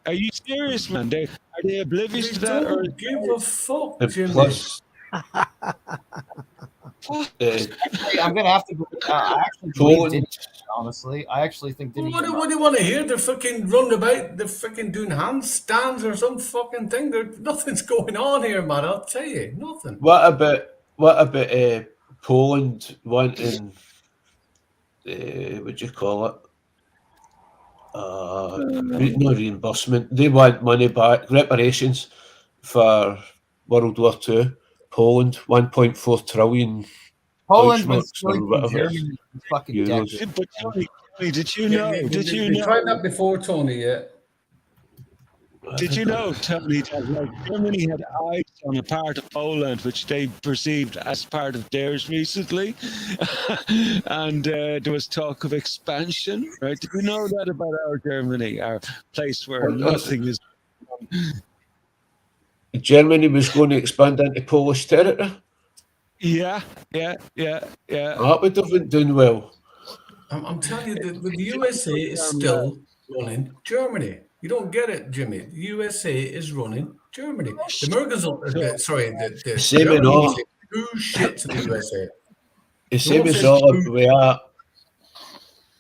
Are you serious, man? Are they oblivious to that? Or give a fuck, Jimmy. Plus, I'm gonna have to go. I actually honestly. I actually think Diddy. What do you want to hear? They're fucking running about. They're fucking doing handstands or some fucking thing. Nothing's going on here, man. I'll tell you, nothing. What about Poland wanting what do you call it? No reimbursement. They want money back, reparations for World War II. Poland, 1.4 trillion Poland's been Deutschmarks or stealing from whatever Germany for fucking euros. decades. But Tony, did you Yeah, know? Did you they tried know? that before, Tony? Yeah. Did you know, Tony, that like Germany had eyes on a part of Poland which they perceived as part of theirs recently, and there was talk of expansion. Right? Did you know that about our Germany, our place where nothing is? Germany was going to expand into Polish territory. Yeah. That would have been doing well. I'm telling you, the USA is still running Germany. You don't get it, Jimmy. The USA is running Germany. The Americans, the Same Germans in all. say true shit to the USA. The same as all we are.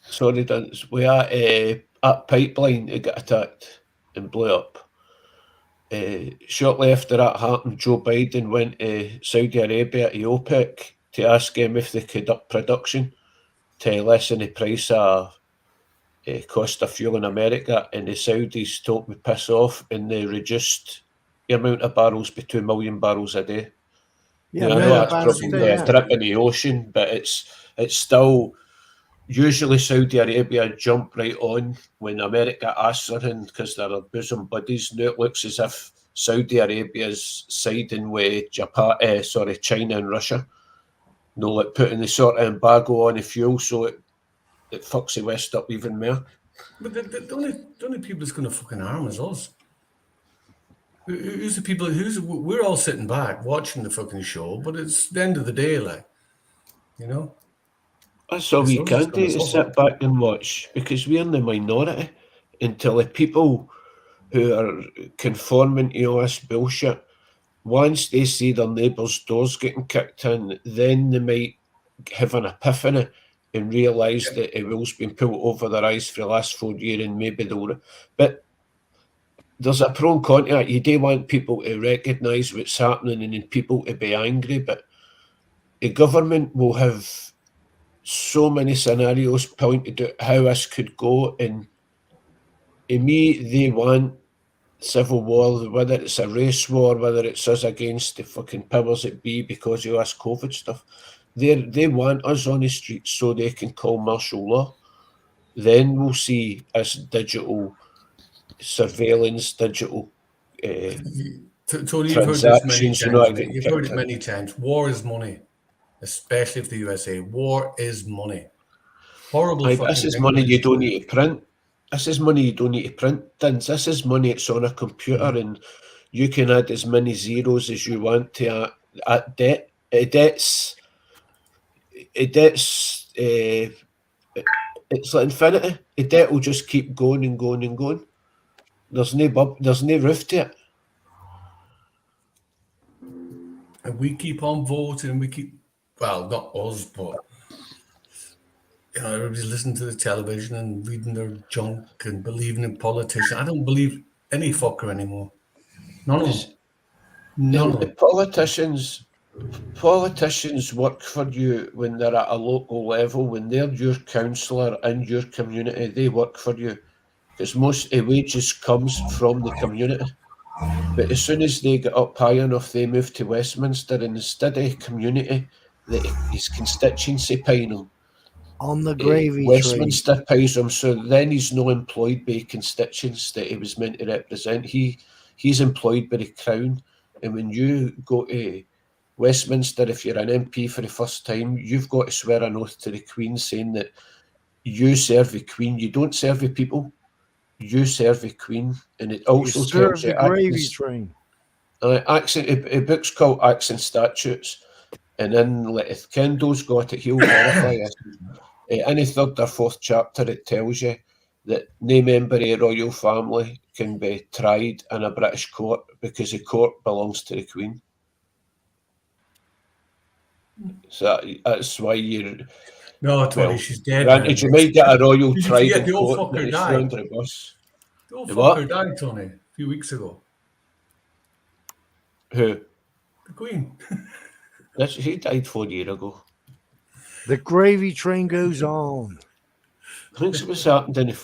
Sorry, we are at pipeline to get attacked and blew up. Shortly after that happened, Joe Biden went to Saudi Arabia to OPEC to ask them if they could up production to lessen the price of cost of fuel in America, and the Saudis told me piss off, and they reduced the amount of barrels by 2 million barrels a day. Yeah, I know that's probably a drip in the ocean, but it's still usually Saudi Arabia jump right on when America asks her in because they're bosom buddies. Now it looks as if Saudi Arabia's siding with China and Russia. No, like putting the sort of embargo on the fuel, so it fucks the West up even more. But the only people that's going to fucking harm is us. Who's the people? We're all sitting back watching the fucking show, but it's the end of the day, like, you know. That's all we can do, is sit back and watch, because we're in the minority until the people who are conforming to all this bullshit, once they see their neighbours' doors getting kicked in, then they might have an epiphany and realise that a wheel's been pulled over their eyes for the last 4 years, and maybe they'll. But there's a pro and con to that. You do want people to recognise what's happening and then people to be angry, but the government will have so many scenarios pointed out how this could go, and to me, they want civil war, whether it's a race war, whether it's us against the fucking powers that be because of this COVID stuff. They want us on the streets so they can call martial law. Then we'll see as digital surveillance, digital Tony, you've heard this many transactions. times, mate. You've heard it many times. War is money, especially for the USA. War is money. Horrible fucking this is thing, money but you it's don't true. need to print. This is money you don't need to print. This is money that's on a computer, and you can add as many zeros as you want to at debt. It's like infinity. The debt will just keep going and going and going. There's no roof to it. And we keep on voting, and we keep, well, not us, but everybody's listening to the television and reading their junk and believing in politicians. I don't believe any fucker anymore. None of them. None of them. Politicians work for you when they're at a local level. When they're your councillor in your community, they work for you because most of the wages comes from the community. But as soon as they get up high enough, they move to Westminster, and instead of community, his constituency paying him. On the gravy Westminster pays him, so then he's no employed by constituents that he was meant to represent. He's employed by the Crown, and when you go to Westminster, if you're an MP for the first time, you've got to swear an oath to the Queen saying that you serve the Queen. You don't serve the people. You serve the Queen, and it also tells you the gravy train. A book's called Acts and Statutes, and then if Kendall's got it, he'll verify it. In the third or fourth chapter, it tells you that no member of the royal family can be tried in a British court because the court belongs to the Queen. So that's why No, Tony, Well, she's dead. granted, you might get a royal You tribal forget the old court that fucker is died. under the bus. The old The what? fucker died, Tony, a few weeks ago. Who? The Queen. He died 4 years ago. The gravy train goes on. I think it was happened in the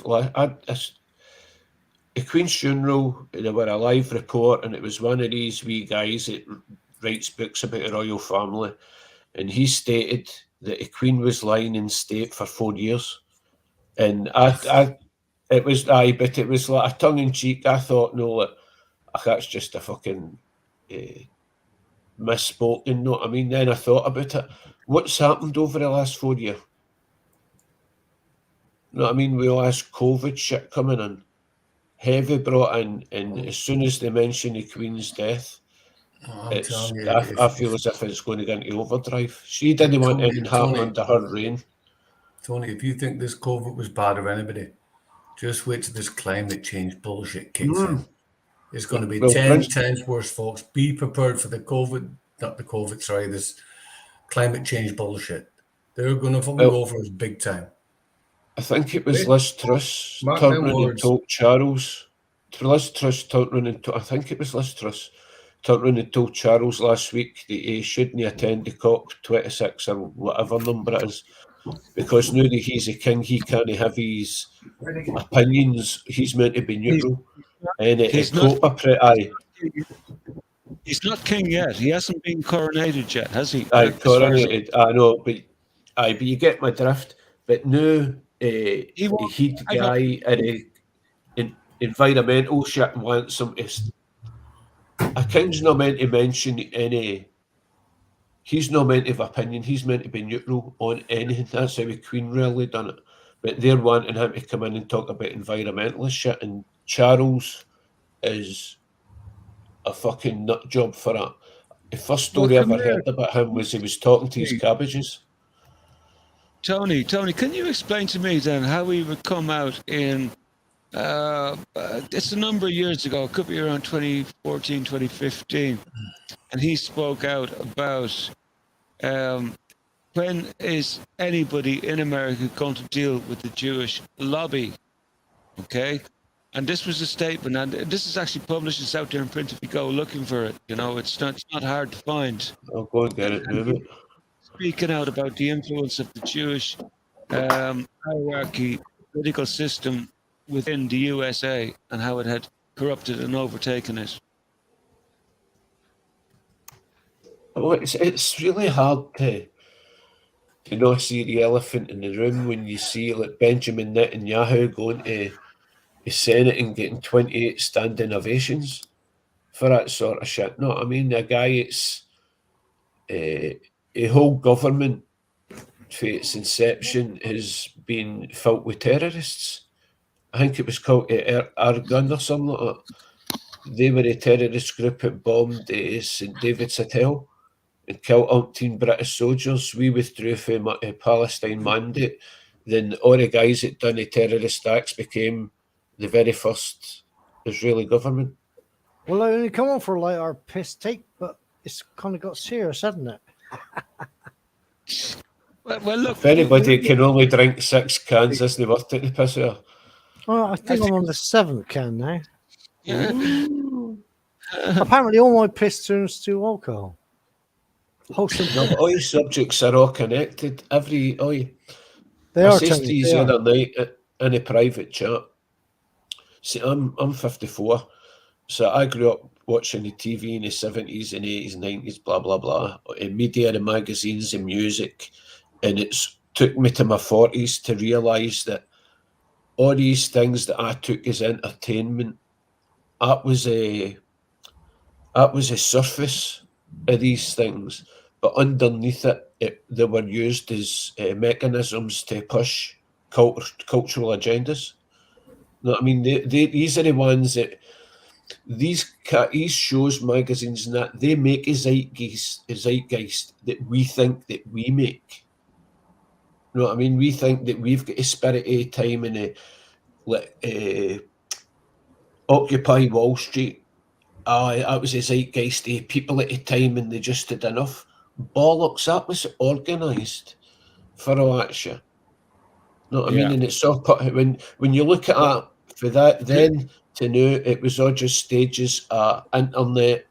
Queen's funeral. There were a live report, and it was one of these wee guys that writes books about the royal family, and he stated that the Queen was lying in state for 4 years, and it was but it was like a tongue in cheek. I thought, no, like, that's just a fucking misspoken. You know what I mean? Then I thought about it. What's happened over the last 4 years? You know what I mean? We all this COVID shit coming in, heavy brought in, and as soon as they mention the Queen's death, I'm telling you, I feel as if it's going to get into overdrive. She didn't want anything happen under her reign. Tony, if you think this COVID was bad or anybody, just wait till this climate change bullshit kicks in. It's going to be 10 times worse, folks. Be prepared for this climate change bullshit. They're going to fucking go for us big time. I think it was Liz Truss Mark turned my around and words. told Charles. Liz Truss turned around and I think it was Liz Truss turned around and told Charles last week that he shouldn't attend the COP26 or whatever number it is, because now that he's a king, he can't have his opinions. He's meant to be neutral. He's not king yet. He hasn't been coronated yet, has he? Coronated. I know, but you get my drift. But now he'd guy in environmental shit and wants him to. A king's not meant to mention any. He's not meant to have opinion. He's meant to be neutral on anything. That's how the Queen really done it. But they're wanting him to come in and talk about environmentalist shit, and Charles is a fucking nut job for that. The first story I ever heard about him was he was talking to his cabbages. Tony, can you explain to me then how he would come out in, it's a number of years ago, it could be around 2014, 2015, and he spoke out about when is anybody in America going to deal with the Jewish lobby, okay? And this was a statement, and this is actually published. It's out there in print if you go looking for it. You know, it's not hard to find. I'll go and get it. Maybe. Speaking out about the influence of the Jewish hierarchy, political system within the USA, and how it had corrupted and overtaken it. Well, it's really hard to not see the elephant in the room when you see like Benjamin Netanyahu going to the Senate and getting 28 standing ovations for that sort of shit. No, I mean, a guy, it's a whole government for its inception has been filled with terrorists. I think it was called Argun or something like that. They were a terrorist group that bombed St. David's Hotel and killed 18 British soldiers. We withdrew from a Palestine mandate. Then all the guys that done the terrorist acts became the very first Israeli government. Well, I only come on for like our piss take, but it's kind of got serious, hasn't it? Well, look. If anybody can only drink 6 cans, isn't worth taking the piss out. Well, I think I'm on the 7th can now. Yeah. Apparently, all my piss turns to alcohol. No, but all your subjects are all connected. I said to you the other night in a private chat. See, I'm 54, so I grew up watching the TV in the 70s and 80s, 90s, blah blah blah, and media and magazines and music, and it's took me to my 40s to realise that all these things that I took as entertainment, that was a surface of these things, but underneath it they were used as mechanisms to push cultural agendas. You know what I mean? These are the ones that these shows, magazines, and that they make a zeitgeist that we think that we make. You know what I mean? We think that we've got a spirit of time and Occupy Wall Street. That was a zeitgeist of people at the time, and they just did enough. Bollocks! That was organised for all that shit. Know what I Yeah. mean? And it's so when you look at that for that then to now, it was all just stages of internet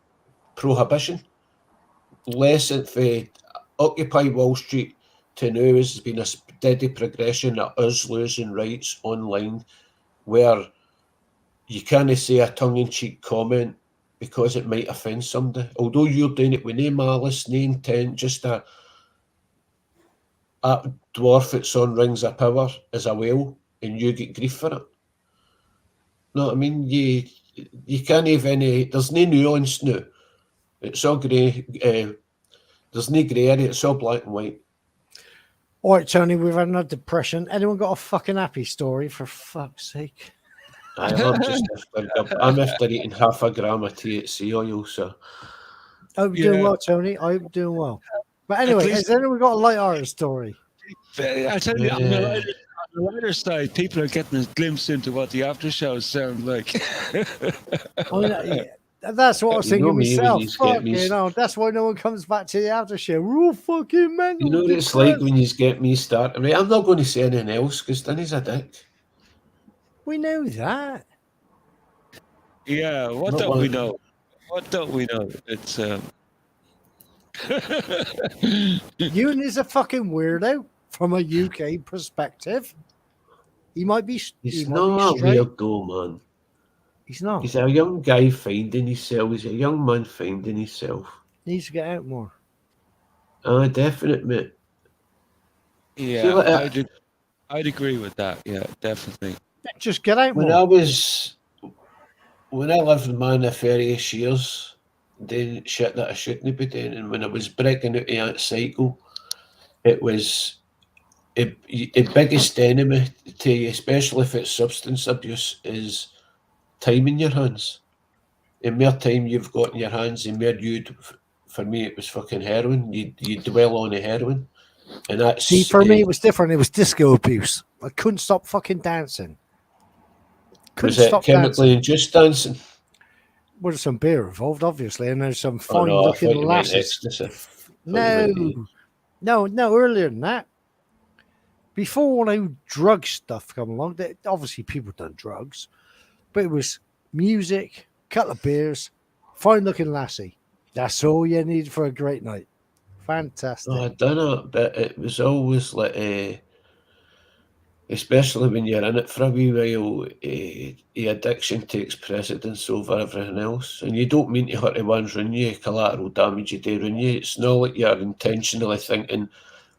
prohibition. Less for Occupy Wall Street to now has been a steady progression of us losing rights online, where you can't say a tongue-in-cheek comment because it might offend somebody. Although you're doing it with no malice, no intent, just a dwarf that's on Rings of Power as a whale, and you get grief for it. No, I mean you can't have any. There's no nuance now. It's all grey. There's no grey area. It's all black and white. All right, Tony, we've had another depression. Anyone got a fucking happy story, for fuck's sake? I'm just I'm after eating half a gram of THC oil, so. I hope you're doing well, Tony. I hope you're doing well. But anyway, has anyone got a light-hearted story? I tell you, on the lighter side, people are getting a glimpse into what the after shows sound like. I mean, that's what I was thinking myself. That's why no one comes back to the after show. We're all fucking mental. You know what it's like when you get me started. Right, I'm not going to say anything else because then he's a dick. We know that. Yeah, what don't we know? What don't we know? It's Ewan is a fucking weirdo from a UK perspective. He might be. He's not a weirdo, man. He's not. He's a young guy finding himself. He's a young man finding himself. Needs to get out more. Definite, mate. Yeah, I'd agree with that. Yeah, definitely. Just get out more. When I lived in my nefarious years, doing shit that I shouldn't be doing, and when I was breaking out of that cycle, it was a biggest enemy to you, especially if it's substance abuse, is time in your hands. The more time you've got in your hands, the more for me, it was fucking heroin. You dwell on the heroin. And that's, see, for me, it was different. It was disco abuse. I couldn't stop fucking dancing. Was it chemically induced dancing? Well, there's some beer involved, obviously, and there's some fine-looking lasses. No, earlier than that. Before no drug stuff come along, obviously people done drugs, but it was music, couple of beers, fine-looking lassie. That's all you need for a great night. Fantastic. I don't know, but it was always like especially when you're in it for a wee while, the addiction takes precedence over everything else. And you don't mean to hurt the ones around you, collateral damage you do around you. It's not like you're intentionally thinking,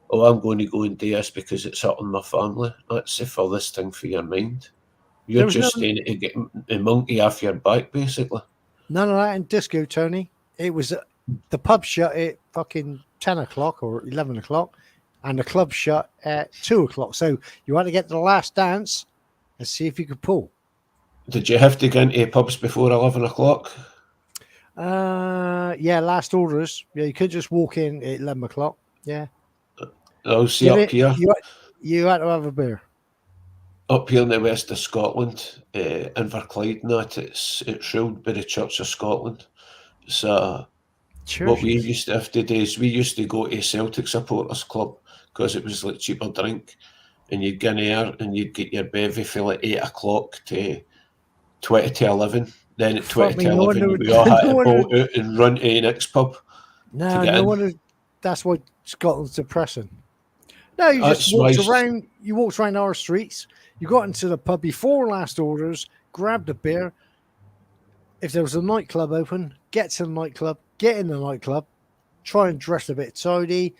oh, I'm going to go and do this because it's hurting my family. That's the furthest thing for your mind. You're just staying to get the monkey off your back, basically. None of that in disco, Tony. It was the pub shut at fucking 10 o'clock or 11 o'clock. And the club shut at 2 o'clock. So you had to get to the last dance and see if you could pull. Did you have to go into pubs before 11 o'clock? Yeah, last orders. Yeah, you could just walk in at 11 o'clock. Yeah. I'll see up here. You had to have a beer. Up here in the west of Scotland, Inverclyde, and that, it's ruled by the Church of Scotland. So what we used to have to do is we used to go to Celtic Supporters Club because it was like cheaper drink, and you'd get in there and you'd get your bevy for like 8 o'clock to 20 to 11. Then at 20 to 11, we all had to bolt out and run to the next pub. No wonder that's why Scotland's depressing. No, you just walked around. You walked around our streets. You got into the pub before last orders, grabbed a beer. If there was a nightclub open, get to the nightclub, get in the nightclub, try and dress a bit tidy,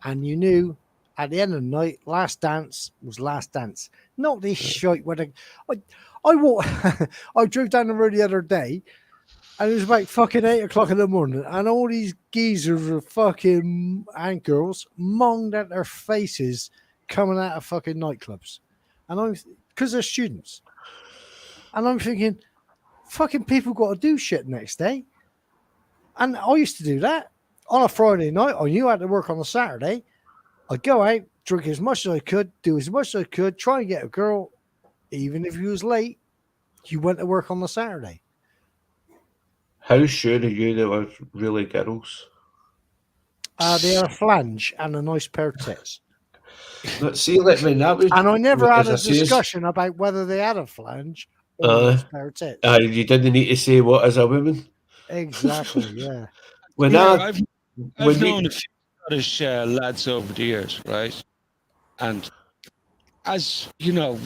and you knew at the end of the night, last dance was last dance. Not this shite where I drove down the road the other day, and it was about fucking 8 o'clock in the morning, and all these geezers were fucking and girls monged at their faces coming out of fucking nightclubs, and because they're students, and I'm thinking, fucking people got to do shit next day. And I used to do that on a Friday night. I knew I had to work on a Saturday. I'd go out, drink as much as I could, do as much as I could, try and get a girl. Even if you was late, you went to work on the Saturday. How sure are you they were really girls? They had a flange and a nice pair of tits. But see, like when that was, And I never had as a I say, discussion about whether they had a flange or a spare tits. you didn't need to say what as a woman. Exactly, yeah. When Yeah, I, I've when known a few Scottish lads over the years, right? And as you know,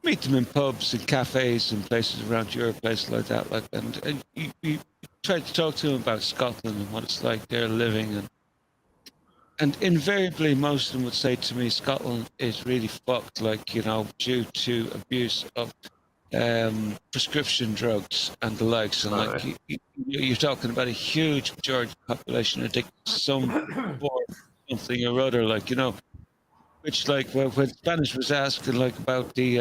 meet them in pubs and cafes and places around Europe, places like that. Like, and you try to talk to them about Scotland and what it's like there living, and invariably most of them would say to me, Scotland is really fucked, like, you know, due to abuse of prescription drugs and the likes, and like you're talking about a huge majority population addicted to some form of something or other, like, you know, which like when Spanish was asking like about the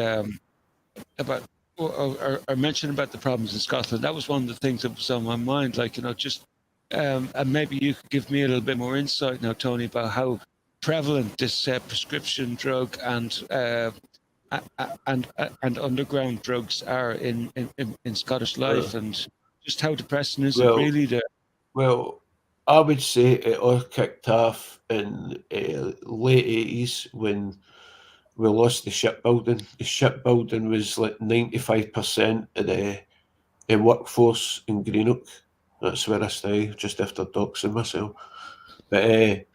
about or mentioned about the problems in Scotland, that was one of the things that was on my mind, like, you know, just and maybe you could give me a little bit more insight now, Tony, about how prevalent this prescription drug and underground drugs are in Scottish life, and just how depressing is it really there? Well, I would say it all kicked off in late 80s when we lost the shipbuilding. The shipbuilding was like 95% of the workforce in Greenock. That's where I stay, just after doxing myself. But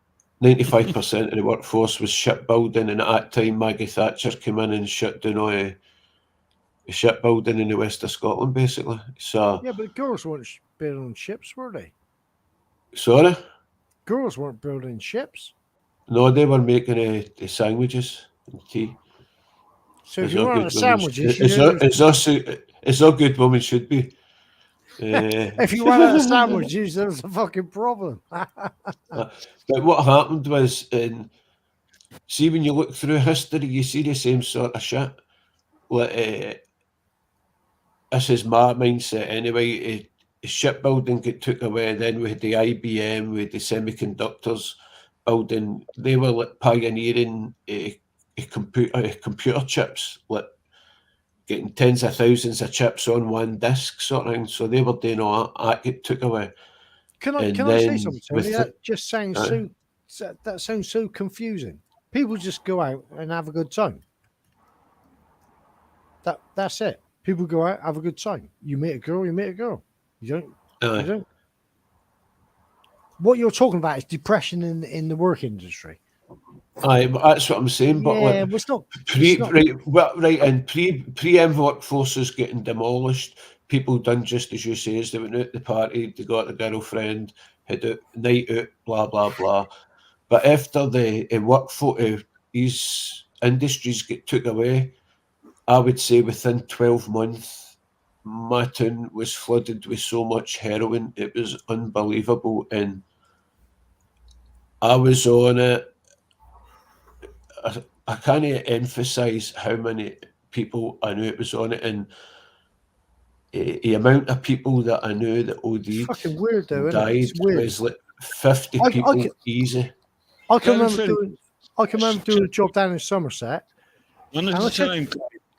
95% of the workforce was shipbuilding, and at that time Maggie Thatcher came in and shut down all the shipbuilding in the west of Scotland, basically. So, Yeah, but girls weren't building ships, were they? sorry? Girls weren't building ships. No, they were making the sandwiches and tea. So if As you all weren't good the women, sandwiches, you know, as all good women should be. if you ran out of sandwiches, there was a fucking problem. But what happened was, see, when you look through history, you see the same sort of shit. Like, this is my mindset anyway. Shipbuilding get took away, then we had the IBM, we had the semiconductors building. They were like pioneering computer chips, like getting tens of thousands of chips on one disk, sort of thing. So they were doing all that. That get took away. Can And I say then something, Tony? with That just sounds that sounds so confusing. People just go out and have a good time. That's it. People go out, have a good time. You meet a girl, you meet a girl. You don't. What you're talking about is depression in the work industry. Aye, but that's what I'm saying. But Yeah, like, but it's not. pre-M workforces getting demolished. People done just as you say, they went out the party, they got a girlfriend, had a night out, blah blah blah. But after the workforce, these industries get took away, I would say within 12 months, my town was flooded with so much heroin, it was unbelievable, and I was on it. I can't emphasise how many people I knew it was on it, and the amount of people that I knew that It's OD'd fucking weird, though, and isn't it? died It's weird. was like 50 I people can, easy. I can remember Jonathan, doing. I can remember doing a job down in Somerset. one at And a I said, time,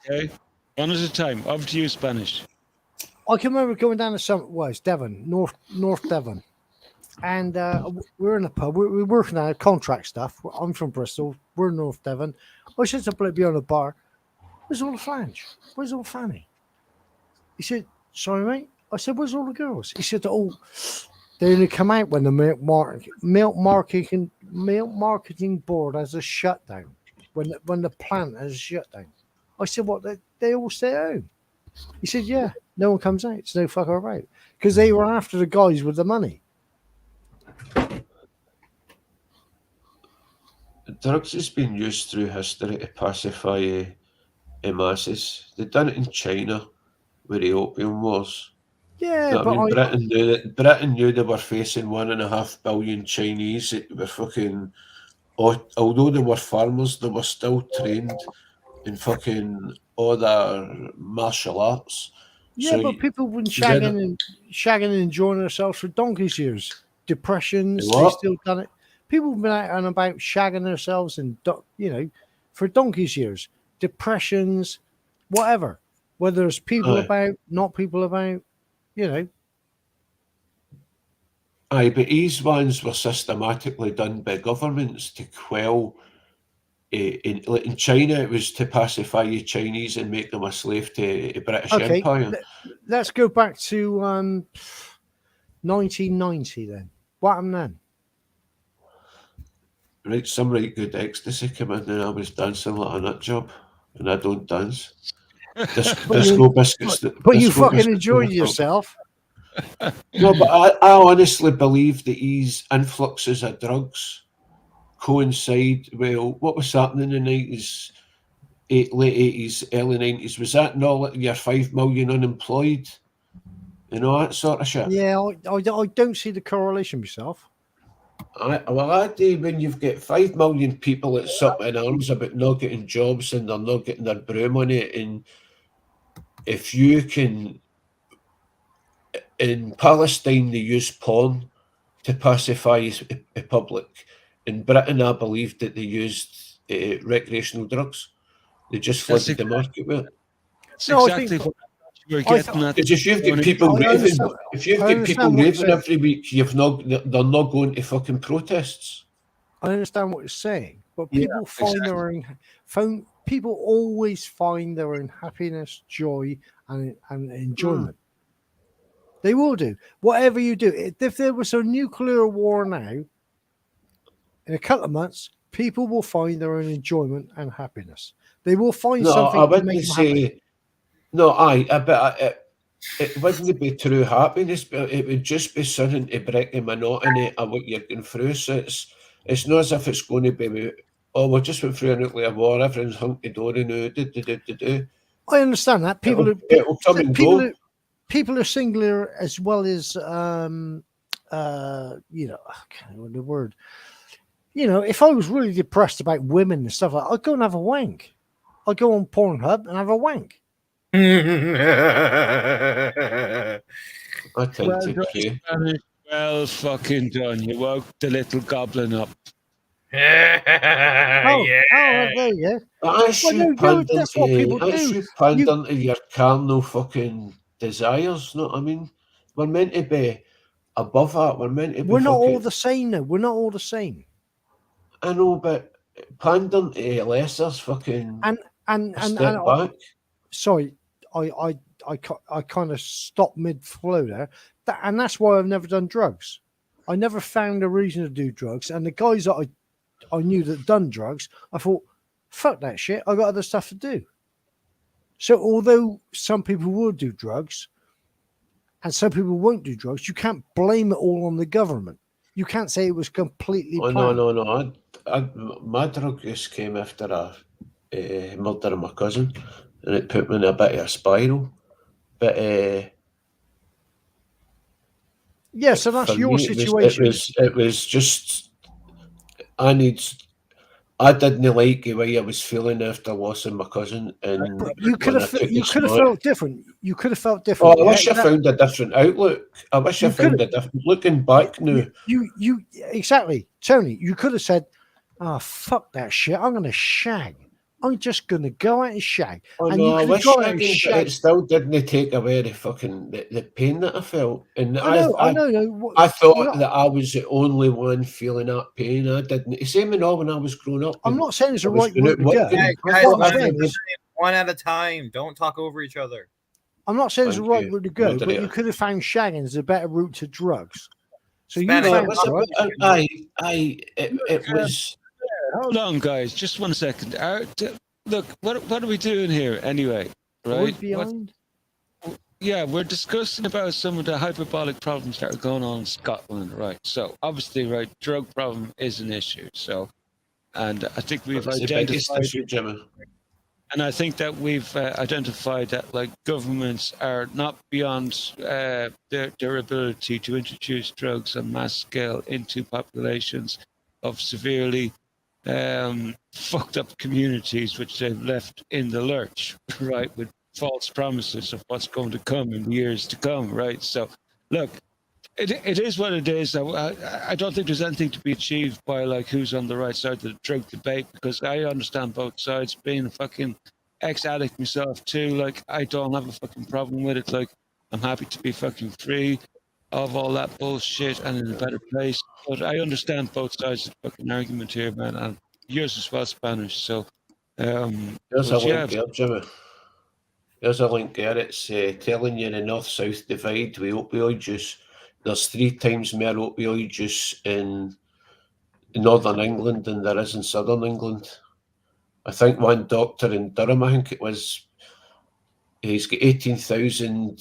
okay? One at a time. Over to you, Spanish. I can remember going down to it's Devon, North Devon, and we're in a pub. We're working on contract stuff. I'm from Bristol. We're in North Devon. I said to bloke behind the bar, "Where's all the flange? Where's all the fanny?" He said, "Sorry, mate." I said, "Where's all the girls?" He said, "Oh, they only come out when the milk marketing board has a shutdown. When the plant has a shutdown." I said, "What? They all stay at home?" He said, "Yeah, no one comes out. It's no fucker about because they were after the guys with the money." Drugs has been used through history to pacify masses. They done it in China with the opium wars. Yeah, You know what but I mean? Britain knew they were facing 1.5 billion Chinese that were fucking. Although they were farmers, they were still trained in fucking all their martial arts. So people have been you did shagging and enjoying themselves for donkey's years. Depressions, they what? still done it. People have been out and about shagging themselves and for donkey's years. Depressions, whatever. Whether there's people Aye. about, not people about, you know. Aye, but these ones were systematically done by governments to quell in China, it was to pacify the Chinese and make them a slave to the British Okay, Empire. let's go back to 1990 then. What happened then? Right, some right good ecstasy came in and I was dancing like a nut job, and I don't dance. Disco biscuits. But you disco fucking biscuits enjoyed were fucked. yourself. No, but I honestly believe that these influxes of drugs coincide. Well, what was happening in the 90s, late 80s, early 90s? Was that not like your 5 million unemployed? You know, that sort of shit. Yeah, I don't see the correlation myself. I do. When you've got 5 million people that's up in arms about not getting jobs and they're not getting their brew money, and if you can, in Palestine, they use porn to pacify the public. In Britain, I believe that they used recreational drugs. They just flooded the market with it. That's No, I exactly think- what you were getting at. Because if you've got people I raving, understand- if you've I got understand people what you're raving saying. every week, they're not going to fucking protests. I understand what you're saying, but Yeah, people find their own. People always find their own happiness, joy, and enjoyment. They will do whatever you do. If there was a nuclear war now, in a couple of months, people will find their own enjoyment and happiness. They will find No, something I to make wouldn't them happy. say. No, but it wouldn't be true happiness, but it would just be something to break the monotony of what you're going through. So it's not as if it's going to be, oh, we just went through a nuclear war, everyone's hunky dory now. I understand that people It'll come and people go. are, people are singular as well as you know, I can't remember the word. You know, if I was really depressed about women and stuff like that, I'd go and have a wank. I'd go on Pornhub and have a wank. I tend Well to done, pray. Spanish. Well fucking done. You woke the little goblin up. Yeah. There you go. That's Well, you no, that's what people that's do. you pandering to your carnal fucking desires, know what I mean? We're meant to be above that. We're meant to be We're not all fucking, the same, though. We're not all the same. I know, but pandering to lessers fucking And a step back. sorry, I kind of stopped mid flow there. And that's why I've never done drugs. I never found a reason to do drugs. And the guys that I knew that done drugs, I thought, fuck that shit. I got other stuff to do. So although some people will do drugs and some people won't do drugs, you can't blame it all on the government. You can't say it was completely Oh, planned. no. My drug use came after a murder of my cousin, and it put me in a bit of a spiral. But Yeah, so that's for your me, situation. it was just I didn't like the way I was feeling after losing my cousin, and But you could when have I took you the could have smart- felt different. You could have felt Oh, different. I wish I That- found a different outlook. I wish I You found a could've- different. Looking back now, you exactly, Tony. You could have said, "Oh, fuck that shit. I'm going to shag. I'm just going to go out and shag." oh And no, you I could have wish gone I out and didn't. But shagged. it still didn't take away the fucking the pain that I felt, and I know. I thought that I was the only one feeling that pain. I didn't. Same and all when I was growing up. I'm when not saying it's I the was right going route out to go. working, Guys, That's what I'm one, saying. one at a time. Don't talk over each other. I'm not saying it's the Thank right you, route to go, but moderator. you could have found shagging as a better route to drugs. So you Spanish, No, it found was drugs. it was. Hold on, guys. Just 1 second. Look, what are we doing here anyway? Right? Right behind. Yeah, we're discussing about some of the hyperbolic problems that are going on in Scotland, right? So obviously, right, drug problem is an issue. So, and I think we've It's the biggest identified, issue, Jimmy. and I think that we've identified that like governments are not beyond their ability to introduce drugs on mass scale into populations of severely fucked up communities, which they've left in the lurch, right, with false promises of what's going to come in the years to come, right? So, look, it is what it is. I don't think there's anything to be achieved by like who's on the right side of the drug debate, because I understand both sides. Being a fucking ex-addict myself too, like I don't have a fucking problem with it. Like I'm happy to be fucking free of all that bullshit and in a better place. But I understand both sides of the fucking argument here, man. And years as well Spanish. So, There's a but yeah, link there, Jimmy. There's a link there. It's telling you the north-south divide with opioid use. There's 3 times more opioid use in northern England than there is in southern England. I think one doctor in Durham, I think it was, he's got 18,000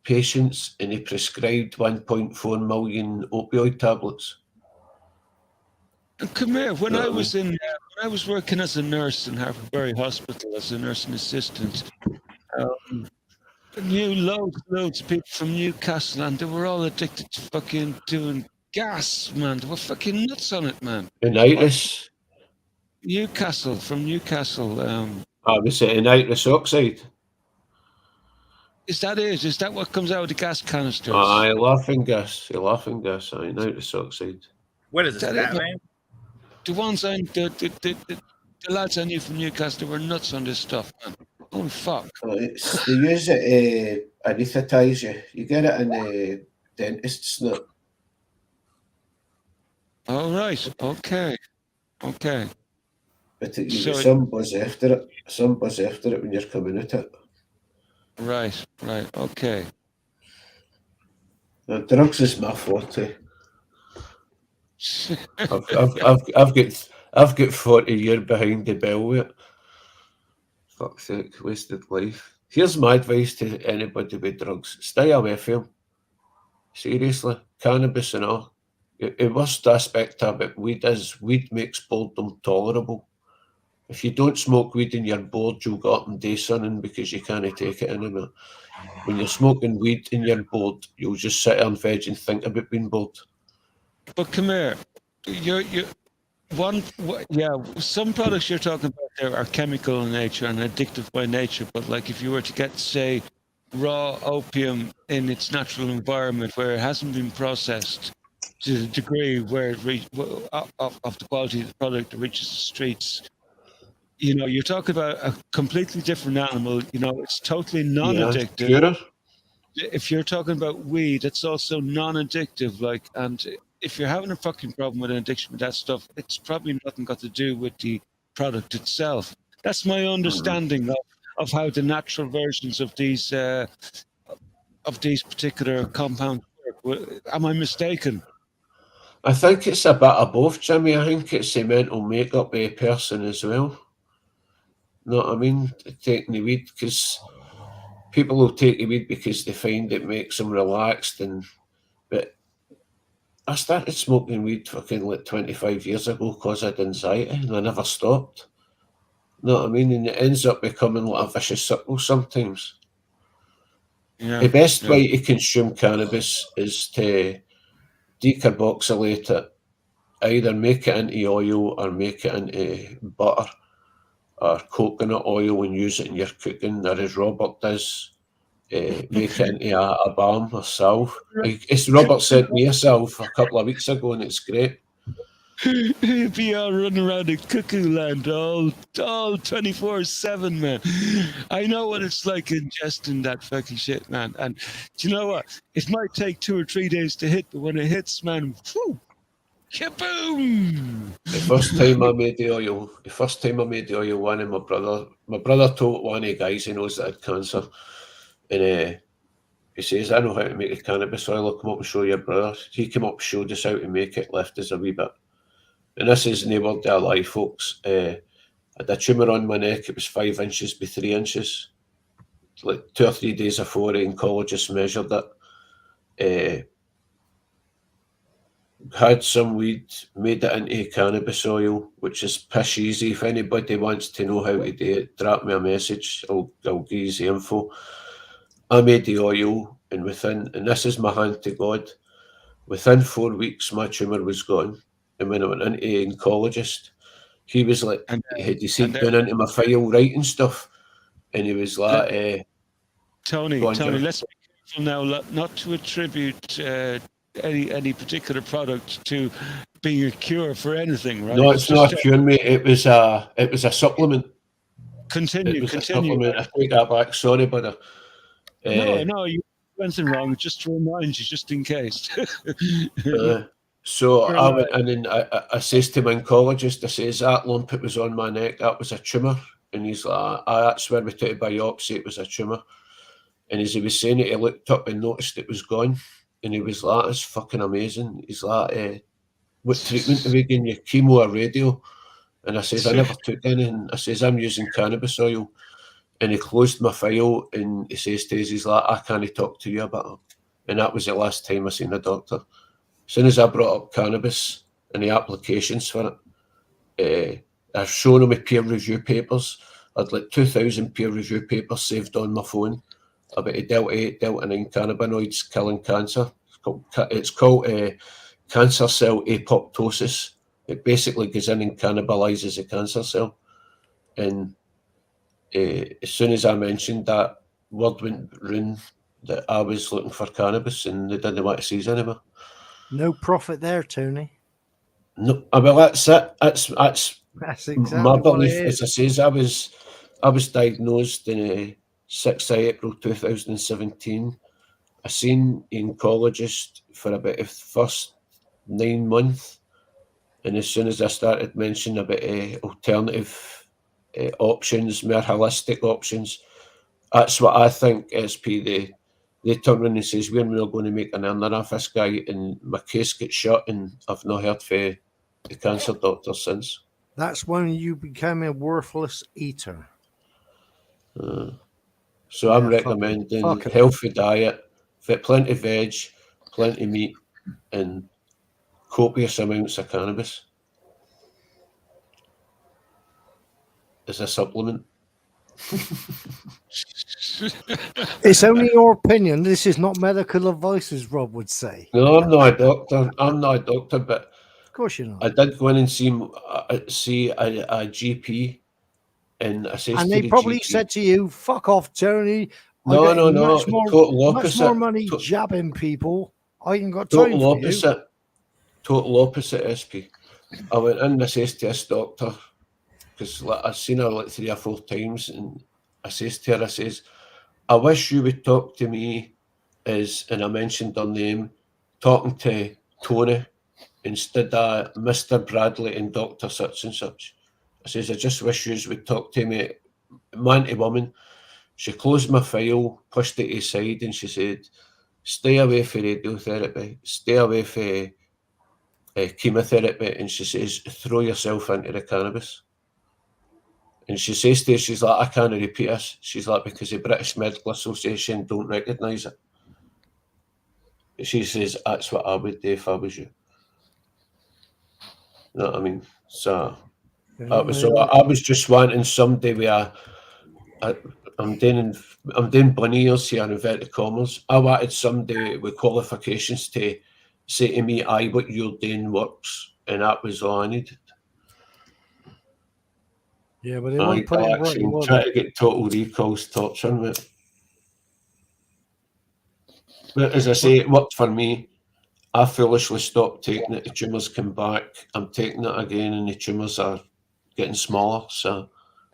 patients, and he prescribed 1.4 million opioid tablets. and come here. When Know I what I was when I was working as a nurse in Harperbury Hospital as a nursing assistant, I knew loads of people from Newcastle, and they were all addicted to fucking doing gas, man. They were fucking nuts on it, man. In Iris, From Newcastle. I was saying nitrous oxide. Is that it? Is that what comes out of the gas canisters? Aye, laughing gas. Aye, nitrous oxide. What is this, That it, Batman? The ones the lads I knew from Newcastle were nuts on this stuff, man. Oh fuck! They use it to anaesthetise you. You get it in the dentist's note. All right, okay. But you So get some buzz after it when you're coming out it. Right, okay. Now, drugs is my forte. I've got 40 years behind the bell with it. Fuck's sake, wasted life. Here's my advice to anybody with drugs: stay away from them. Seriously, cannabis and all. The worst aspect of it, weed makes boredom tolerable. If you don't smoke weed and you're bored, you'll go up and do something because you can't take it anymore. When you're smoking weed and you're bored, you'll just sit there and veg and think about being bored. But come here, some products you're talking about there are chemical in nature and addictive by nature. But like if you were to get, say, raw opium in its natural environment where it hasn't been processed to the degree where it of the quality of the product that reaches the streets, you're talking about a completely different animal. It's totally non-addictive. Yeah, If you're talking about weed, it's also non-addictive. And if you're having a fucking problem with an addiction with that stuff, it's probably nothing got to do with the product itself. That's my understanding of how the natural versions of these particular compounds work. Am I mistaken? I think it's a bit of both, Jimmy. I think it's the mental makeup of a person as well. Know what I mean? Taking the weed, because people will take the weed because they find it makes them relaxed. But I started smoking weed fucking like 25 years ago because I had anxiety and I never stopped. Know what I mean? And it ends up becoming like a vicious circle sometimes. Yeah. The best way to consume cannabis is to decarboxylate it, either make it into oil or make it into butter or coconut oil and use it in your cooking, or as Robert does, make it into a balm or salve. It's Robert sent me a salve a couple of weeks ago and it's great. He'd be all running around in cuckoo land all 24/7, man. I know what it's like ingesting that fucking shit, man. And do you know what? It might take 2 or 3 days to hit, but when it hits, man, whew, kaboom! The first time I made the oil, one of my brother told one of the guys he knows that had cancer, and he says, I know how to make a cannabis oil, I'll come up and show your brother. He came up and showed us how to make it, left us a wee bit. And this is no word of a lie, folks. I had a tumour on my neck, it was 5 inches by 3 inches. Like 2 or 3 days before, the oncologist measured it. Had some weed, made it into cannabis oil, which is pish easy. If anybody wants to know how to do it, drop me a message. I'll give you the info. I made the oil, and this is my hand to God, within 4 weeks, my tumour was gone. And when I went into the oncologist, he was like, he had to see down into my file writing stuff, and he was like, Tony, let's be careful now not to attribute any particular product to being a cure for anything, right? No, it's not a cure, mate. It was a supplement. Continue. A supplement. I take that back. Sorry, but no, you anything wrong. Just to remind you, just in case. So I went in and I says to my oncologist, I says, that lump that was on my neck, that was a tumour. And he's like, that's where we took a biopsy, it was a tumour. And as he was saying it, he looked up and noticed it was gone. And he was like, that's fucking amazing. He's like, what treatment are we giving you, chemo or radio? And I says, I never took anything. I says, I'm using cannabis oil. And he closed my file and he says to us, he's like, I can't talk to you about it. And that was the last time I seen a doctor. As soon as I brought up cannabis and the applications for it, I've shown him my peer review papers. I'd like 2,000 peer review papers saved on my phone about the Delta 8, Delta 9 cannabinoids killing cancer. It's called cancer cell apoptosis. It basically goes in and cannibalizes a cancer cell. And as soon as I mentioned that, word went round that I was looking for cannabis and they didn't want to see us anymore. No profit there, Tony. No, well, that's it. That's exactly my belief. what it is. As I says, I was diagnosed in 6th of April 2017. I seen an oncologist for about the first 9 months, and as soon as I started mentioning about alternative options, more holistic options, that's what I think. SP they turn around and says, we're not going to make an earner off this guy, and my case gets shut, and I've not heard from the cancer doctor since. That's when you became a worthless eater. So Yeah, I'm recommending healthy diet, plenty of veg, plenty of meat, and copious amounts of cannabis as a supplement. It's only your opinion. This is not medical advice, as Rob would say. No, I'm not a doctor. I'm not a doctor, but Of course you're not. I did go in and see a GP, and I says And to they the probably GP, said to you, "Fuck off, Tony. No, I got no. Total opposite. Much more money jabbing people. I ain't got time Total for opposite. you." Total opposite, SP. I went in and I says to this doctor, because I've seen her like 3 or 4 times, and I says to her, I says, I wish you would talk to me and I mentioned her name, talking to Tony instead of Mr. Bradley and Dr. such and such. I says, I just wish you would talk to me, man to woman. She closed my file, pushed it aside, and she said, stay away from radiotherapy, stay away from chemotherapy, and she says, throw yourself into the cannabis. And she says to us, she's like, I can't repeat this. She's like, because the British Medical Association don't recognise it. She says, that's what I would do if I was you. You know what I mean? So I was just wanting somebody where I'm doing bunny ears here in inverted commas. I wanted somebody with qualifications to say to me, aye, what you're doing works. And that was all I needed. Yeah, but they won't put it right. I'm trying to get total recalls torturing it. But as I say, it worked for me. I foolishly stopped taking it. The tumours come back. I'm taking it again, and the tumours are getting smaller. So,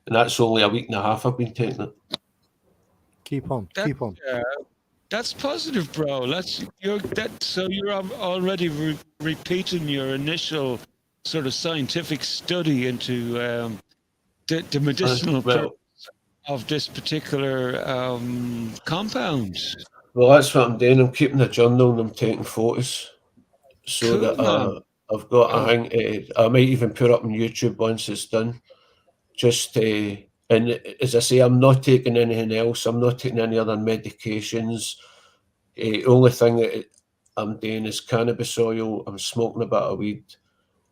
and that's only a week and a half I've been taking it. Keep on. That's positive, bro. So you're already repeating your initial sort of scientific study into the medicinal purpose of this particular compound. Well, that's what I'm doing. I'm keeping a journal and I'm taking photos, so Cool, that I've got a thing. I might even put up on YouTube once it's done. Just and as I say, I'm not taking anything else. I'm not taking any other medications. Only thing that I'm doing is cannabis oil. I'm smoking a bit of weed,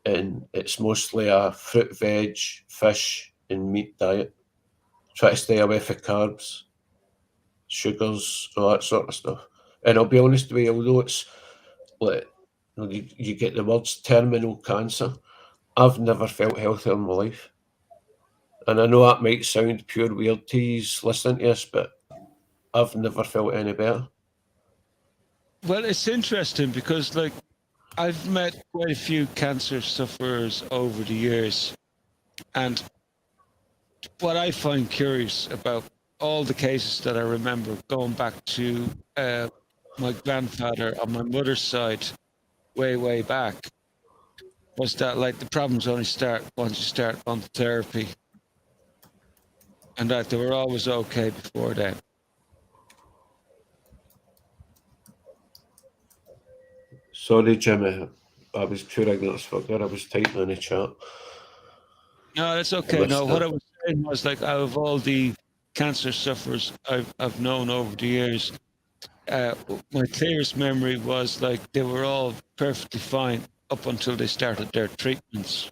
and it's mostly a fruit, veg, fish, and meat diet. Try to stay away from carbs, sugars, all that sort of stuff. And I'll be honest with you, although it's like you get the words terminal cancer, I've never felt healthier in my life. And I know that might sound pure weird to you listening to this, but I've never felt any better. Well, it's interesting because, like, I've met quite a few cancer sufferers over the years, and what I find curious about all the cases that I remember going back to my grandfather on my mother's side, way back was that like the problems only start once you start on therapy, and that they were always okay before then. Sorry, Jimmy. I was pure ignorance fuck there. I was typing in the chat. No, that's okay. No, what I was saying was like out of all the cancer sufferers I've known over the years, my clearest memory was like they were all perfectly fine up until they started their treatments.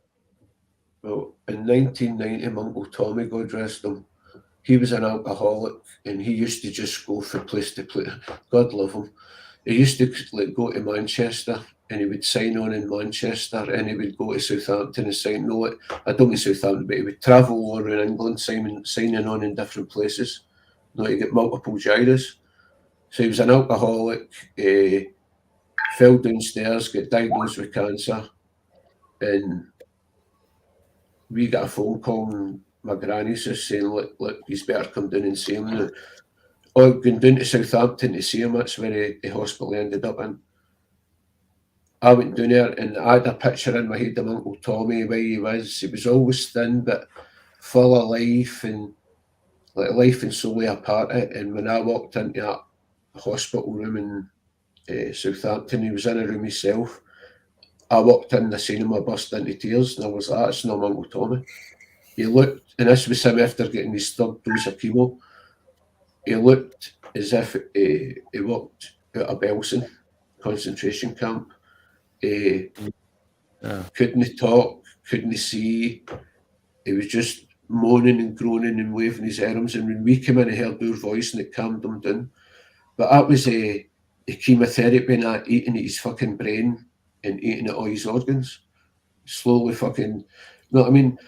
Well, in 1990, my Uncle Tommy, God rest him, he was an alcoholic and he used to just go from place to place. God love him. He used to like go to Manchester and he would sign on in Manchester, and he would go to Southampton and sign. No, I don't mean Southampton, but he would travel all around England signing on in different places. No, he get multiple gyros. So he was an alcoholic, fell downstairs, got diagnosed with cancer, and we got a phone call and my granny says saying, look, he's better come down and see him now. Oh, going down to Southampton to see him, that's where the hospital he ended up in. I went down there and I had a picture in my head of Uncle Tommy, where he was always thin but full of life and like life and soul a part of it. And when I walked into that hospital room in Southampton, he was in a room himself. I walked in, I seen him, I burst into tears, and I was like, that's not my Uncle Tommy. He looked, and this was him after getting his third dose of chemo, he looked as if he walked out of Belsen concentration camp. Couldn't talk, couldn't see. He was just moaning and groaning and waving his arms. And when we came in, I heard our voice and it calmed him down. But that was a chemotherapy and that eating at his fucking brain and eating at all his organs. Slowly fucking, you know what I mean?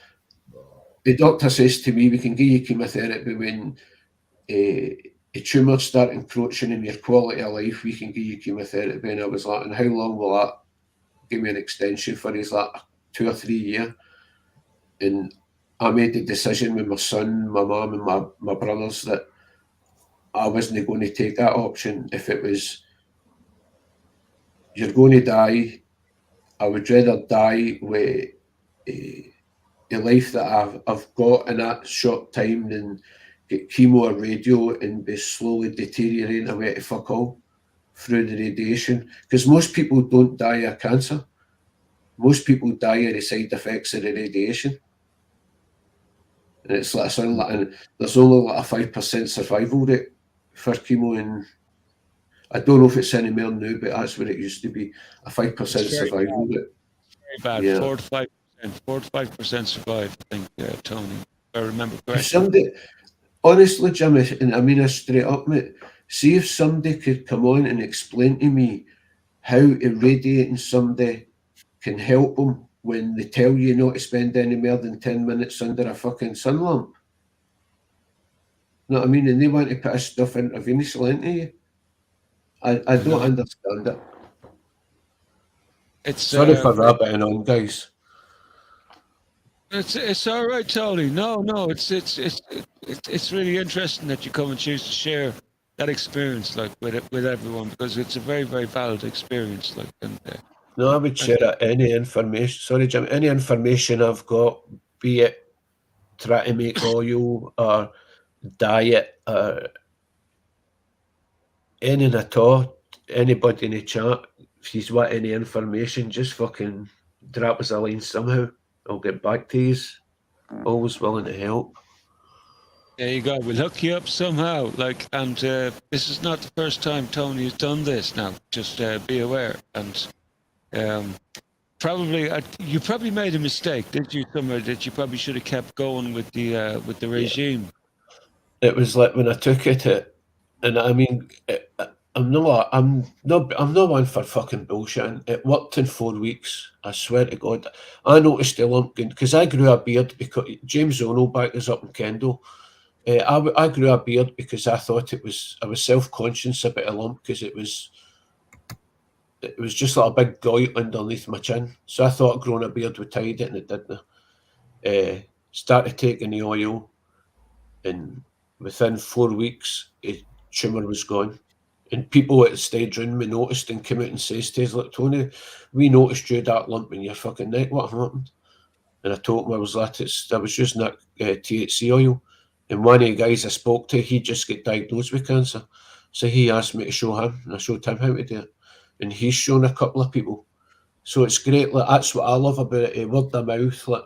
The doctor says to me, we can give you chemotherapy when a tumour start encroaching in your quality of life, we can give you chemotherapy. And I was like, and how long will that give me an extension for? He's like 2 or 3 years. And I made the decision with my son, my mum and my brothers that I wasn't going to take that option. If it was, you're going to die, I would rather die with the life that I've got in that short time than get chemo or radio and be slowly deteriorating away to fuck all through the radiation. Because most people don't die of cancer. Most people die of the side effects of the radiation. And it's like, and there's only like a 5% survival rate for chemo, and I don't know if it's any more now, but that's what it used to be, a 5% survival rate. Very bad, yeah. 4 to 5% survive, I think, Tony, if I remember correctly. Somebody, honestly, Jimmy, and I mean this straight up, mate, see if somebody could come on and explain to me how irradiating somebody can help them when they tell you not to spend any more than 10 minutes under a fucking sun lamp. You know what I mean? And they want to put a stuff intravenously into you. I don't understand it. It's sorry for rabbiting on, guys. It's all right, Tony. No, it's really interesting that you come and choose to share that experience, like with everyone, because it's a very, very valid experience. Like, and no, I would share any information. Sorry, Jim. Any information I've got, be it try to make oil or diet or anything at all. Anybody in the chat, if you want any information, just fucking drop us a line somehow. I'll get back to you. Always willing to help. There you go. We'll hook you up somehow. Like, and this is not the first time Tony has done this. Now, just be aware. And probably you probably made a mistake, did you? Somewhere that you probably should have kept going with the regime. Yeah. It was like when I took it, and I mean, I'm not one for fucking bullshit. It worked in 4 weeks. I swear to God. I noticed the lump because I grew a beard because James Ono back us up in Kendall. I grew a beard because I thought I was self-conscious about a lump because it was just like a big goit underneath my chin. So I thought growing a beard would hide it, and it didn't. Started taking the oil, and within 4 weeks, the tumour was gone. And people at the stage round me noticed and came out and says to us, look, Tony, we noticed you had that lump in your fucking neck. What happened? And I told him I was using that THC oil. And one of the guys I spoke to, he just got diagnosed with cancer. So he asked me to show him, and I showed him how to do it. And he's shown a couple of people. So it's great. Like, that's what I love about it. Word of mouth. Like,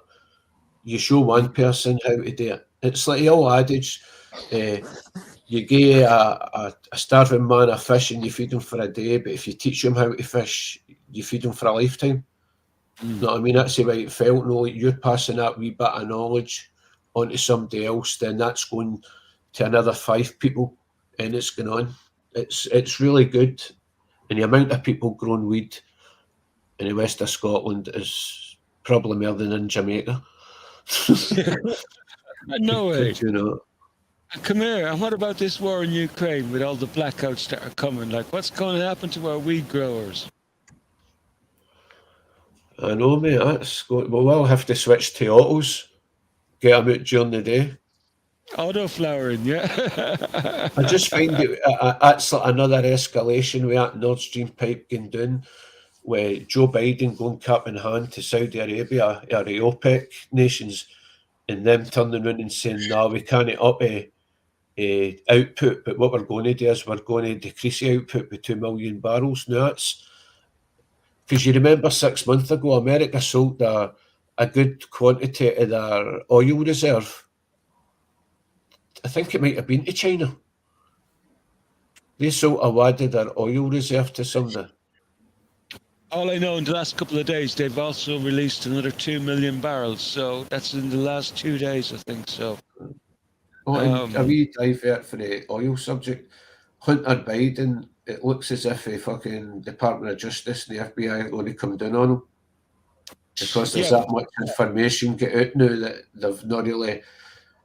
you show one person how to do it. It's like the old adage, you give a starving man a fish and you feed him for a day, but if you teach him how to fish, you feed him for a lifetime. You know what I mean? That's the way it felt. No, like you're passing that wee bit of knowledge onto somebody else, then that's going to another 5 people, and it's going on. It's really good. And the amount of people growing weed in the west of Scotland is probably more than in Jamaica. No way. You know. Come here. And what about this war in Ukraine with all the blackouts that are coming? Like, what's going to happen to our weed growers? I know, mate. That's going. Well, we'll have to switch to autos. Get them out during the day. Auto flowering, yeah. I just find it that's like another escalation with that Nord Stream pipe going down, where Joe Biden going cap in hand to Saudi Arabia or the OPEC nations, and them turning around and saying, no, we can't up output, but what we're going to do is we're going to decrease the output by 2 million barrels. Now that's because you remember 6 months ago, America sold a good quantity of their oil reserve. I think it might have been to China. They sold a wad of their oil reserve to somebody. All I know, in the last couple of days, they've also released another 2 million barrels. So that's in the last 2 days, I think so. Oh, and a wee divert for the oil subject. Hunter Biden, it looks as if the fucking Department of Justice and the FBI are going to come down on him. Because there's that much information get out now that they've not really...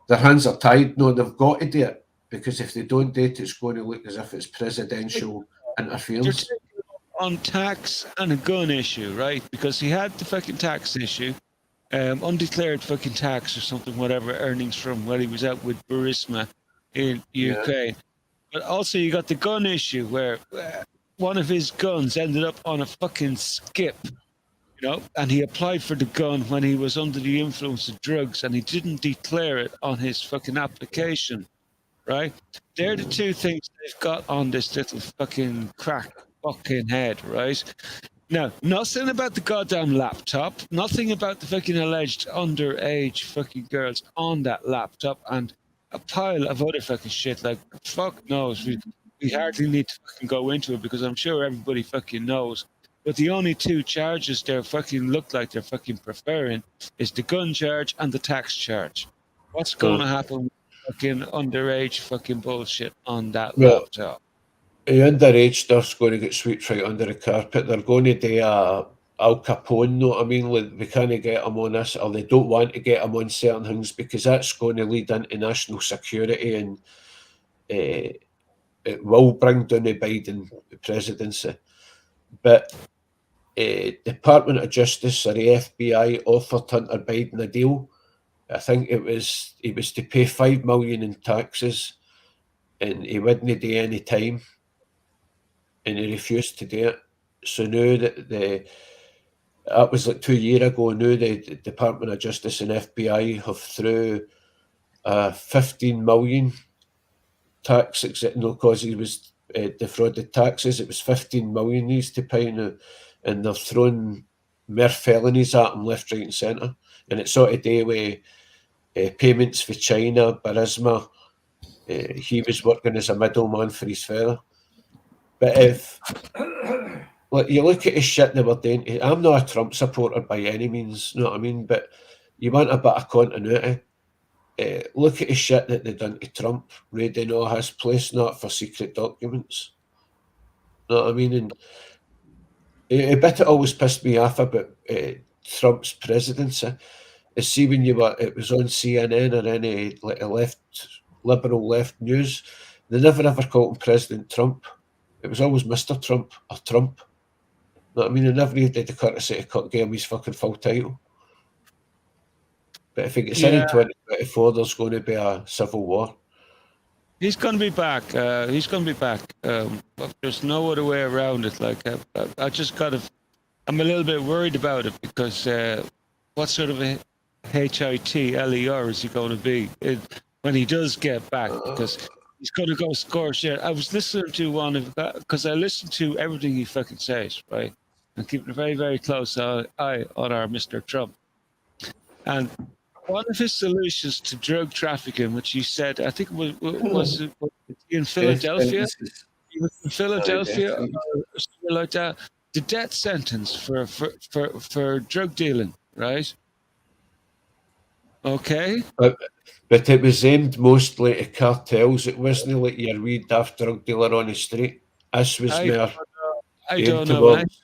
Their hands are tied. No, they've got to do it. Because if they don't do it, it's going to look as if it's presidential interference. On tax and a gun issue, right? Because he had the fucking tax issue, undeclared fucking tax or something, whatever, earnings from when he was out with Burisma in Ukraine. But also you got the gun issue where one of his guns ended up on a fucking skip, you know, and he applied for the gun when he was under the influence of drugs and he didn't declare it on his fucking application, right? They're the two things they've got on this little fucking crack fucking head, right? Now, nothing about the goddamn laptop, nothing about the fucking alleged underage fucking girls on that laptop, and a pile of other fucking shit. Like, fuck knows. We hardly need to fucking go into it because I'm sure everybody fucking knows. But the only 2 charges they fucking look like they're fucking preferring is the gun charge and the tax charge. What's going to happen with fucking underage fucking bullshit on that laptop? The underage stuff's going to get swept right under the carpet. They're going to do a Al Capone, know what I mean? Like, we can't get them on this, or they don't want to get them on certain things because that's going to lead into national security and it will bring down the Biden presidency. But Department of Justice or the FBI offered Hunter Biden a deal. I think he was to pay $5 million in taxes, and he wouldn't do any time, and he refused to do it. So now that was like 2 years ago. Now the Department of Justice and FBI have through 15 million tax exit, no, because he was defrauded taxes. It was 15 million he's to pay now, and they've thrown more felonies at him left, right, and centre. And it's sort of day with payments for China, Burisma. He was working as a middleman for his fella. But if you look at the shit they were doing, I'm not a Trump supporter by any means, you know what I mean? But you want a bit of continuity. Look at the shit that they done to Trump, raiding all his place, not for secret documents. You know what I mean? And a bit it always pissed me off about Trump's presidency is, see, when it was on CNN or any like liberal left news, they never ever called him President Trump. It was always Mr. Trump or Trump. You know what I mean? They never even did the courtesy to give him his fucking full title. But if he gets in 2024, there's going to be a civil war. He's going to be back. He's going to be back. But there's no other way around it. Like I just got to. I'm a little bit worried about it because what sort of a HITLER is he going to be when he does get back? Because he's going to go score shit. I was listening to one because I listen to everything he fucking says, right? And keeping a very, very close eye on our Mr. Trump. And one of his solutions to drug trafficking, which he said, I think was in Philadelphia. He was in Philadelphia or something like that. The death sentence for drug dealing, right? Okay. But it was aimed mostly at cartels. It wasn't like your wee daft drug dealer on the street. This was more I aimed don't know. towards.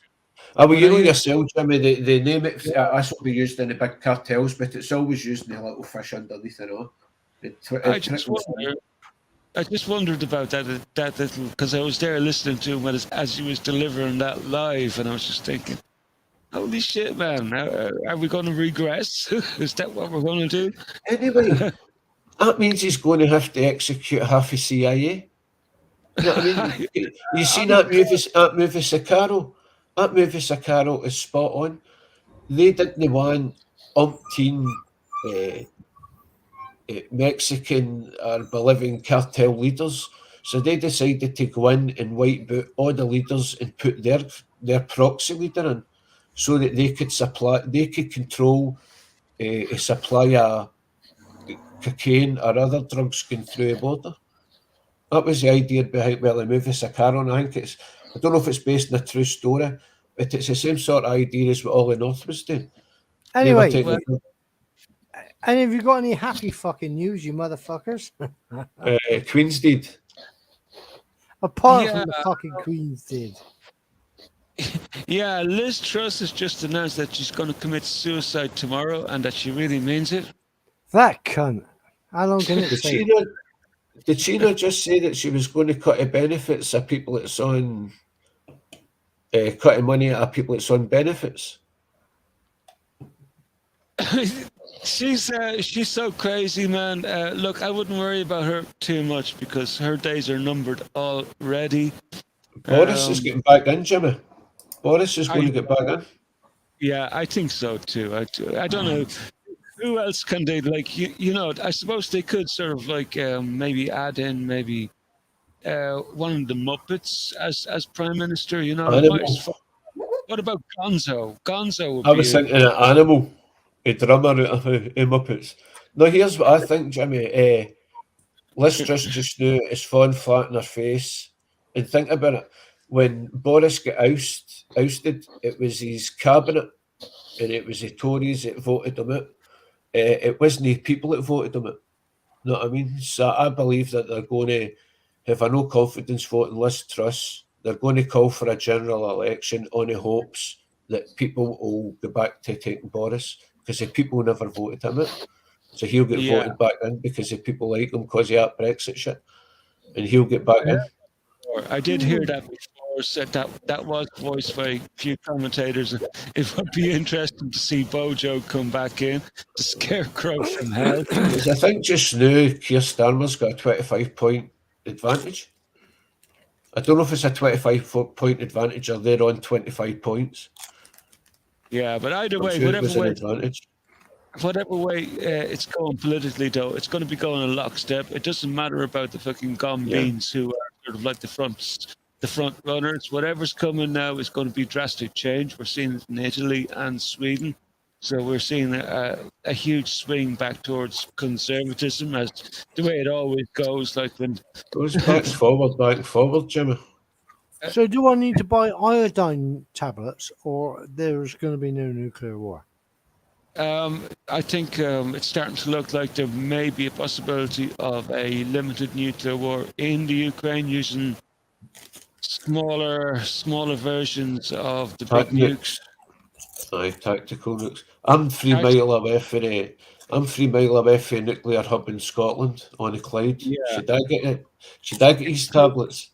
Well, you know hear- yourself, Jimmy, they name it, this will be used in the big cartels, but it's always used in the little fish underneath it all. I just wondered about that little, because I was there listening to him as he was delivering that live, and I was just thinking, holy shit, man, are we going to regress? Is that what we're going to do? Anyway, that means he's going to have to execute half a CIA. You know what I mean? You seen that movie Sicario? That movie Sicario is spot on. They didn't want umpteen Mexican or Bolivian cartel leaders, so they decided to go in and wipe out all the leaders and put their proxy leader in, so that they could control a supply of cocaine or other drugs going through the border. That was the idea behind the movie Sicario, and I don't know if it's based on a true story, but it's the same sort of idea as what Ollie North was doing. Anyway, and have you got any happy fucking news, you motherfuckers? Queen's did. Apart from the fucking Queen's did. Yeah, Liz Truss has just announced that she's going to commit suicide tomorrow and that she really means it. That cunt. How long can it take? Did she not just say that she was going to cut the benefits of people that's on, cutting money out of people that's on benefits? She's so crazy, man. Look, I wouldn't worry about her too much because her days are numbered already. Boris is getting back in, Jimmy. Boris is going to get back in. Yeah, I think so too. I don't know. Who else can they, like, you know, I suppose they could sort of like maybe add in maybe one of the Muppets as Prime Minister, you know. What about Gonzo? Gonzo would I was thinking an animal, a drummer out of Muppets. No, here's what I think, Jimmy. Liz Truss just now is falling flat in her face. And think about it. When Boris got ousted, it was his cabinet and it was the Tories that voted him out. It wasn't the people that voted him out. You know what I mean? So I believe that they're going to have a no confidence vote in Liz Truss. They're going to call for a general election on the hopes that people will go back to taking Boris, because the people never voted him out. So he'll get voted back in because the people like him because of that Brexit shit. And he'll get back in. I did hear that before. Said that was voiced by a few commentators. It would be interesting to see Bojo come back in, the scarecrow from hell. Because I think just now Keir Starmer's got a 25-point advantage. I don't know if it's a 25-point advantage or they're on 25 points. Yeah, but either way, whatever way it's going politically, though, it's going to be going in lockstep. It doesn't matter about the fucking gombeans who are sort of like the front runners. Whatever's coming now is going to be drastic change. We're seeing it in Italy and Sweden. So we're seeing a huge swing back towards conservatism, as the way it always goes. Like when goes back and forward, Jimmy. So do I need to buy iodine tablets, or there's going to be no nuclear war? I think it's starting to look like there may be a possibility of a limited nuclear war in the Ukraine using smaller versions of the big nukes. Tactical nukes. I'm 3 mile away from a nuclear hub in Scotland on the Clyde. Yeah. Should I get these tablets?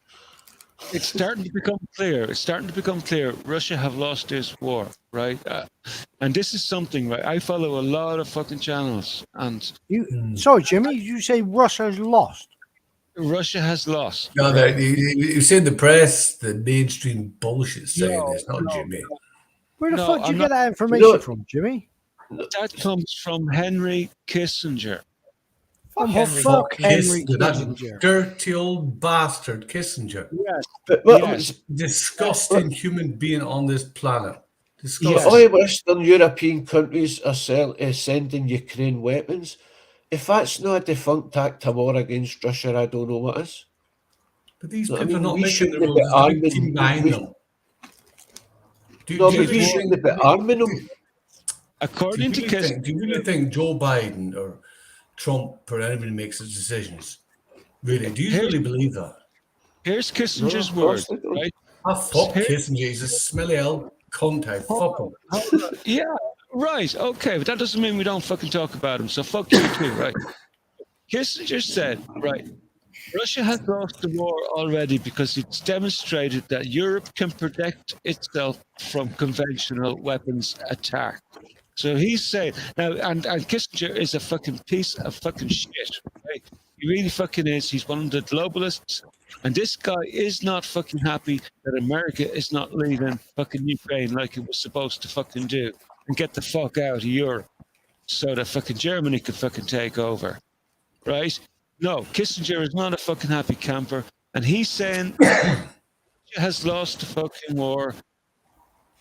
It's starting to become clear. Russia have lost this war, right? And this is something, right? I follow a lot of fucking channels, and Sorry, Jimmy, you say Russia's lost? Russia has lost. No, right? you said the press, the mainstream bullshit saying No, this, not no, Jimmy. Where the No, fuck do I'm you not- get that information No. from, Jimmy? That comes from Henry Kissinger. Fuck Henry fuck Henry That Kissinger. dirty old bastard Kissinger. Yes. But what Yes. Disgusting human being on this planet. But Disgusting. all Western European countries are sending Ukraine weapons. If that's not a defunct act of war against Russia, I don't know what is. But these I people are mean, not we making shouldn't the be rules. It's the big arming. team behind them. No, but we shouldn't be arming them. According to Kissinger, Do you really think Joe Biden or Trump or anybody makes his decisions? Really? Do you really believe that? here's Kissinger's No, of word, course they don't. right? Fuck Here- Kissinger. He's a smelly old cunt. I fuck him. Yeah, right. Okay, but that doesn't mean we don't fucking talk about him. So fuck you too, right? Kissinger said, right, Russia has lost the war already because it's demonstrated that Europe can protect itself from conventional weapons attack. So he's saying now, and Kissinger is a fucking piece of fucking shit, right? He really fucking is. He's one of the globalists, and this guy is not fucking happy that America is not leaving fucking Ukraine like it was supposed to fucking do and get the fuck out of Europe so that fucking Germany could fucking take over, right? No, Kissinger is not a fucking happy camper, and he's saying has lost the fucking war.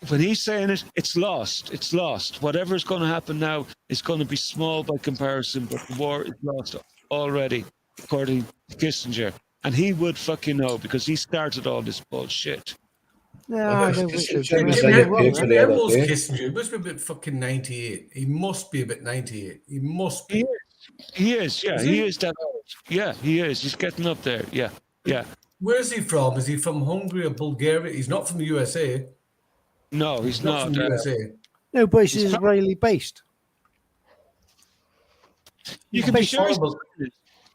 When he's saying it, it's lost. It's lost. Whatever's going to happen now is going to be small by comparison, but the war is lost already, according to Kissinger. And he would fucking know because he started all this bullshit. No, I don't think so. Kissinger was Jimmy. in I the think you're paper wrong, the right? other How old's day. Kissinger? He must be about fucking 98. He must be about 98. He must He be. is. He is. Yeah, Is he he? is that old. Yeah, he is. He's getting up there. Yeah, yeah. Where is he from? Is he from Hungary or Bulgaria? He's not from the USA. No, he's not. from the USA. No, but he's He's from- Israeli based. You can be Based sure he's horrible.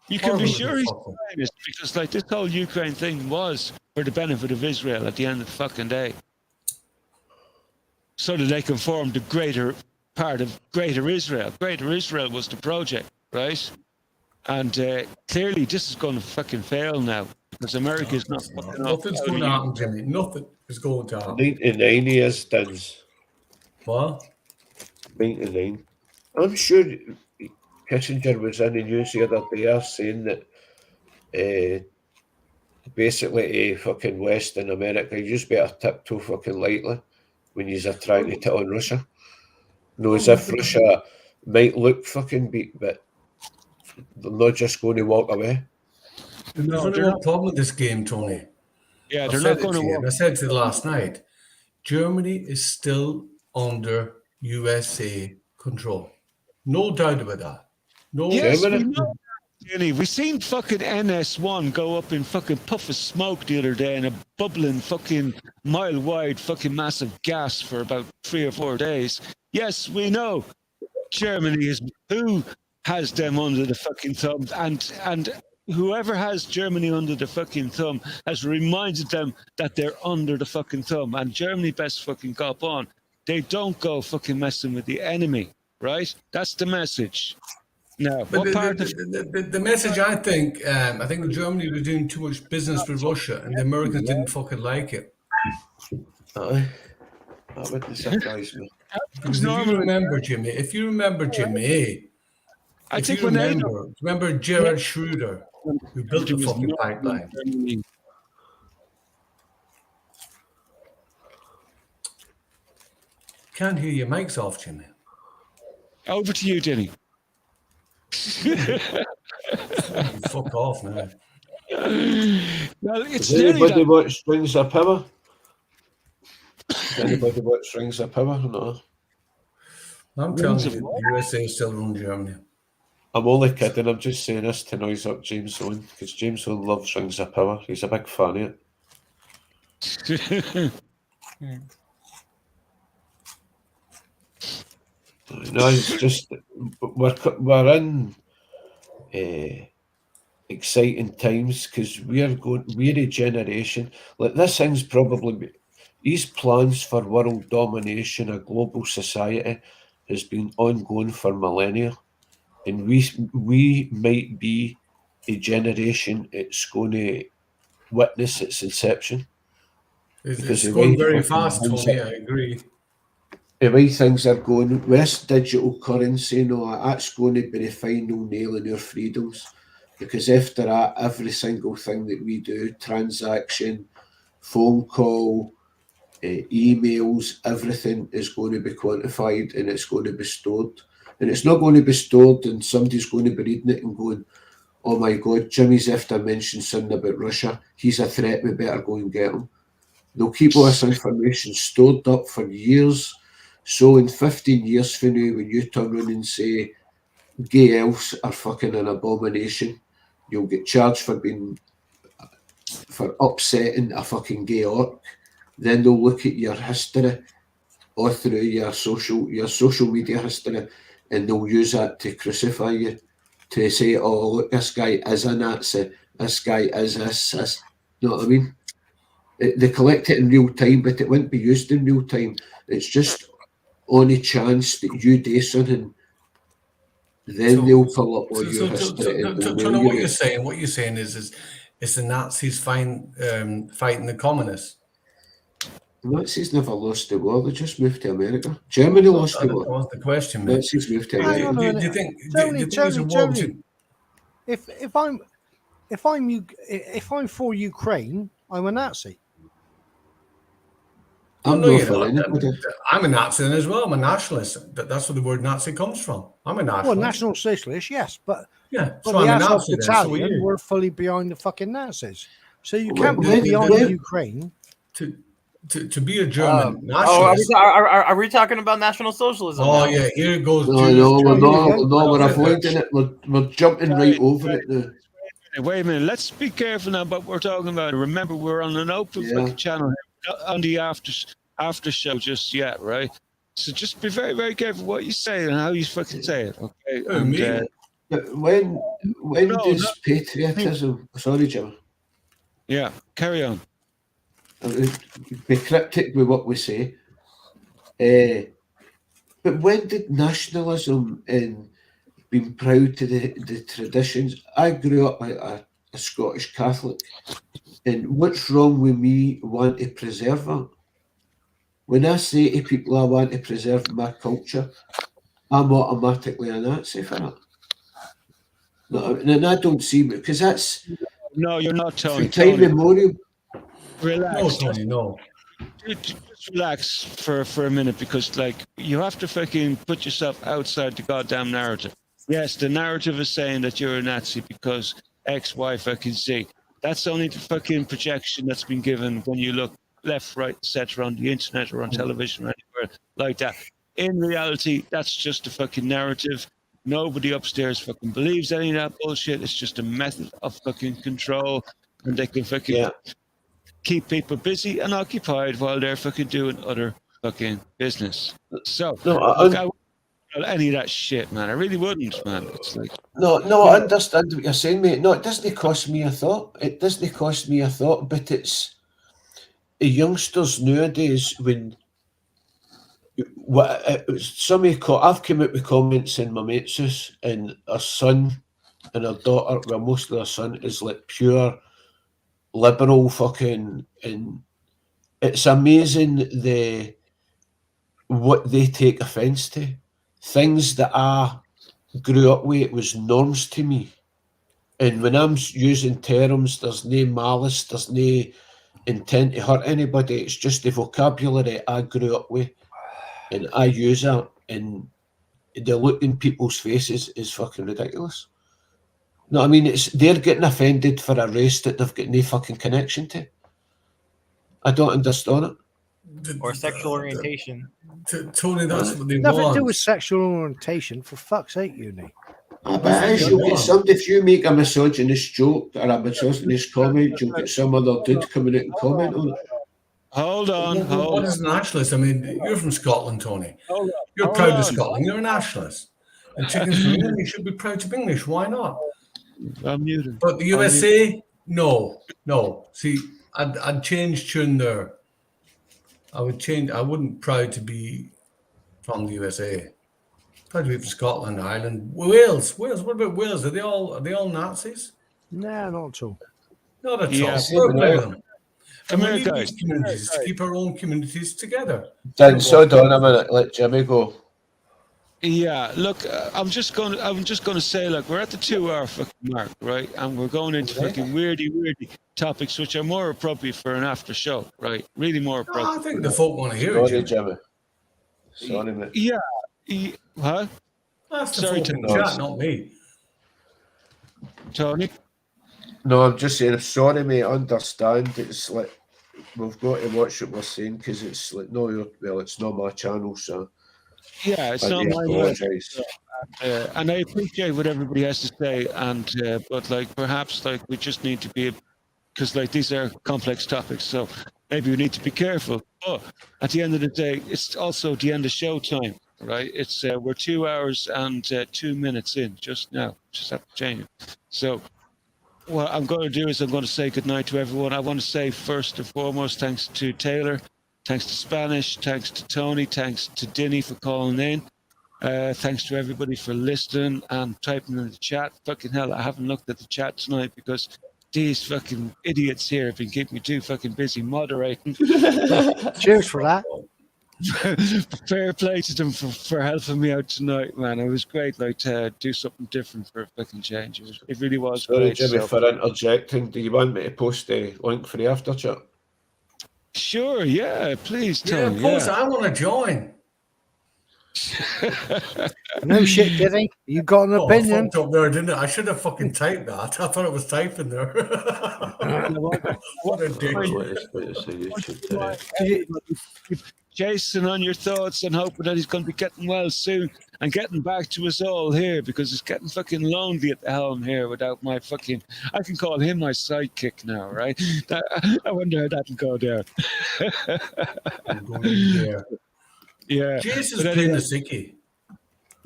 You can be Horrible sure he's fucker. Zionist because, like, this whole Ukraine thing was for the benefit of Israel at the end of the fucking day, so that they can form the greater part of Greater Israel. Greater Israel was the project, right? And clearly, this is going to fucking fail now because America is not fucking off. Nothing's out going of to happen, Jimmy. Nothing is going to happen. 99 years, Dins. What? 99. I'm sure Kissinger was in the news the other day saying that basically fucking West in America, you just better tiptoe fucking lightly when you're trying to hit on Russia. No, as if Russia might look fucking beat, but they're not just going to walk away. There's No, only they're one not. problem with this game, Tony. Yeah, I they're said not it going to to you, walk. and I said to you last night, Germany is still under USA control. No doubt about that. No. Yes, we Germany? know. Jenny, we seen fucking NS1 go up in fucking puff of smoke the other day in a bubbling fucking mile wide fucking massive gas for about 3 or 4 days. Yes, we know Germany is who has them under the fucking thumb, and whoever has Germany under the fucking thumb has reminded them that they're under the fucking thumb, and Germany best fucking cop on. They don't go fucking messing with the enemy, right? That's the message. Now, But what part of the message, I think Germany was doing too much business with Russia, and the Americans didn't fucking like it. Aye. That wouldn't surprise me. Because if you remember, Jimmy, I think when they remember Gerhard Schroeder, who built the It was fucking not pipeline. Germany. Can't hear your mic's off, Jimmy. Over to you, Jenny. Fuck off now. Well, it's Does nearly anybody that. watch Rings of Power? Does anybody watch Rings of Power? No. I'm telling Rings of you, what? the USA still run Germany. I'm only kidding. I'm just saying this to noise up James Owen because James Owen loves Rings of Power. He's a big fan of it. No, it's just we're in exciting times because we're a generation like this thing's probably these plans for world domination of global society has been ongoing for millennia, and we might be a generation it's going to witness its inception. It's going very fast, Tony. I agree. The way things are going with this digital currency, that's going to be the final nail in our freedoms. Because after that, every single thing that we do, transaction, phone call, emails, everything is going to be quantified and it's going to be stored. And it's not going to be stored and somebody's going to be reading it and going, oh my God, Jimmy's after mentioned something about Russia. He's a threat, we better go and get him. They'll keep all this information stored up for years. So in 15 years from now, when you turn around and say gay elves are fucking an abomination, you'll get charged for upsetting a fucking gay orc. Then they'll look at your history all through your social media history, and they'll use that to crucify you, to say, oh look, this guy is a Nazi, this guy is this. You know what I mean? They collect it in real time, but it won't be used in real time. It's just on a chance that you do something, then they'll pull up all your history. What you're saying is the Nazis fighting the communists. The Nazis never lost the war; they just moved to America. Germany lost the war. That was the question, mate. Nazis moved to Hang on America. a minute. Do you think Tony, there's a war between... if I'm for Ukraine, I'm a Nazi. I'm No, not you're for not. anybody. I'm a Nazi as well. I'm a nationalist. That's where the word Nazi comes from. I'm a nationalist. Well, National Socialist, yes, but Yeah, but so the I'm a Azov Nazi then. So battalion you. were fully behind the fucking Nazis. So you Well, can't be when- behind when- Ukraine. To be a German Oh, nationalist. are we talking about National Socialism? Oh now? yeah, here it goes. No, Jews. we're avoiding it. We're jumping right over it now. Wait a minute. Let's be careful now what we're talking about. Remember, we're on an open Yeah. fucking channel here, not on the after show just yet, right? So just be very, very careful what you say and how you fucking say it, okay? Oh, And, me? But when No, does no. patriotism? Sorry, Jim. yeah, carry on. Be cryptic with what we say. But when did nationalism and being proud to the traditions? I grew up a Scottish Catholic, and what's wrong with me want to preserve it? When I say to people I want to preserve my culture, I'm automatically a Nazi for it. No, and I don't see it because that's No, you're not, Tony. for time Tony, memorial. relax. No, Tony, no. Just relax for a minute, because like you have to fucking put yourself outside the goddamn narrative. Yes, the narrative is saying that you're a Nazi because X, Y, fucking Z. That's only the fucking projection that's been given when you look left, right, etc. on the internet or on television or anywhere like that. In reality, that's just a fucking narrative. Nobody upstairs fucking believes any of that bullshit. It's just a method of fucking control, and they can fucking keep people busy and occupied while they're fucking doing other fucking business. So, No, I wouldn't do any of that shit, man. I really wouldn't, man. It's like, No, I understand what you're saying, mate. No, it doesn't cost me a thought. It doesn't cost me a thought, but it's the youngsters nowadays when I've come out with comments in my mates' house, and her son and her daughter, well, mostly her son, is like pure liberal fucking, and it's amazing what they take offence to. Things that I grew up with, it was norms to me. And when I'm using terms, there's no malice, there's no intent to hurt anybody. It's just the vocabulary I grew up with, and I use that, and the look in people's faces is fucking ridiculous. No, I mean, they're getting offended for a race that they've got no fucking connection to. I don't understand it. Or sexual orientation. Tony, that's what they Nothing want. to do with sexual orientation, for fuck's sake, Uni. But as you'll get somebody, if you make a misogynist joke or a misogynist comment, you'll get some other dude coming out and comment on it. hold on. What is a nationalist? I mean, you're from Scotland, Tony. You're Hold proud on. of Scotland. You're a nationalist. And chickens from England, you should be proud to be English. Why not? I'm muted. But the USA, no. See, I'd change tune there. I wouldn't proud to be from the USA. Proud to be from Scotland, Ireland, Wales. What about Wales? Are they all Nazis? No, not at all. Not at Yeah, all. We're but- them. Come And we here, need guys. these communities to keep our own communities together. Dan, so on a minute. Let Jimmy go. Yeah, look, I'm just going to say, like, we're at the 2-hour fucking mark, right? And we're going into Okay. fucking weirdy topics, which are more appropriate for an after show, right? Really more No, appropriate. I think the folk want to hear it, Sorry, Jimmy. Jimmy. Sorry, mate. Yeah. Huh? That's the Sorry, folk in the Tony. chat, not me. Tony? No, I'm just saying, sorry, mate. Understand. It's like we've got to watch what we're saying because it's like it's not my channel, so Yeah, it's I not do my apologise. and I appreciate what everybody has to say, and but like perhaps like we just need to be, because like these are complex topics, so maybe we need to be careful. But at the end of the day, it's also the end of show time, right? It's we're 2 hours and 2 minutes in just now. Just have to change it. So what I'm going to do is I'm going to say goodnight to everyone. I want to say first and foremost thanks to Taylor, thanks to Spanish, thanks to Tony, thanks to Dinny for calling in. Thanks to everybody for listening and typing in the chat. Fucking hell, I haven't looked at the chat tonight because these fucking idiots here have been keeping me too fucking busy moderating. Cheers for that. Fair play to them for helping me out tonight, man. It was great, like, to do something different for a fucking change. It really was Sorry, great. Jimmy, So, for interjecting. Do you want me to post the link for the after chat? sure, yeah, please, Yeah, Tony. post. Yeah. I want to join. No shit, Diddy. You got an Oh, I opinion? fucked up there, didn't I? I should have fucking typed that. I thought it was typing there. What a dick. Jason, on your thoughts and hoping that he's going to be getting well soon and getting back to us all here, because it's getting fucking lonely at the helm here without my fucking, I can call him my sidekick now, right? I wonder how that'll go down. I'm going in there. Yeah. Jason's But playing anyway, the sickie.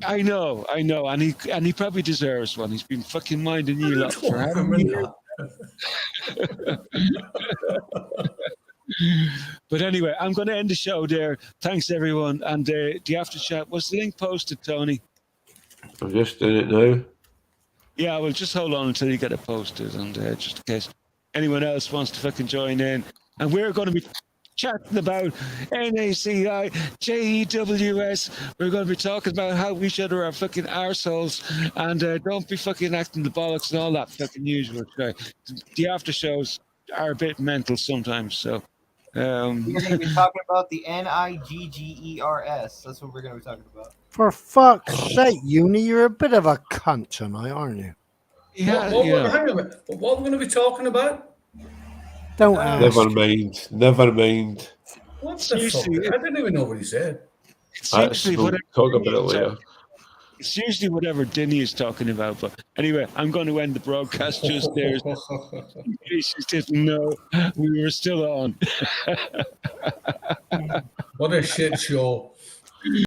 I know, and he probably deserves one. He's been fucking minding you lot for how Don't many remember years? that. But anyway, I'm going to end the show there. Thanks, everyone. And the after chat, was the link posted, Tony? I'm just doing it now. Yeah, well, just hold on until you get it posted, and just in case anyone else wants to fucking join in. And we're going to be chatting about NACI, JEWS. We're going to be talking about how we should our fucking arseholes, and don't be fucking acting the bollocks and all that fucking usual. The after shows are a bit mental sometimes, so. We're going to be talking about the NIGGERS. That's what we're going to be talking about. For fuck's sake, Uni, you're a bit of a cunt tonight, aren't you? Yeah, Hang on a minute. What are we going to be talking about? Don't ask. Never mind. Never mind. What the fuck? Seriously, I didn't even know what he said. it's That's, usually we'll whatever, talk about it later. it's usually whatever Dinny is talking about. But anyway, I'm going to end the broadcast just there. In case you didn't know, we were still on. What a shit show.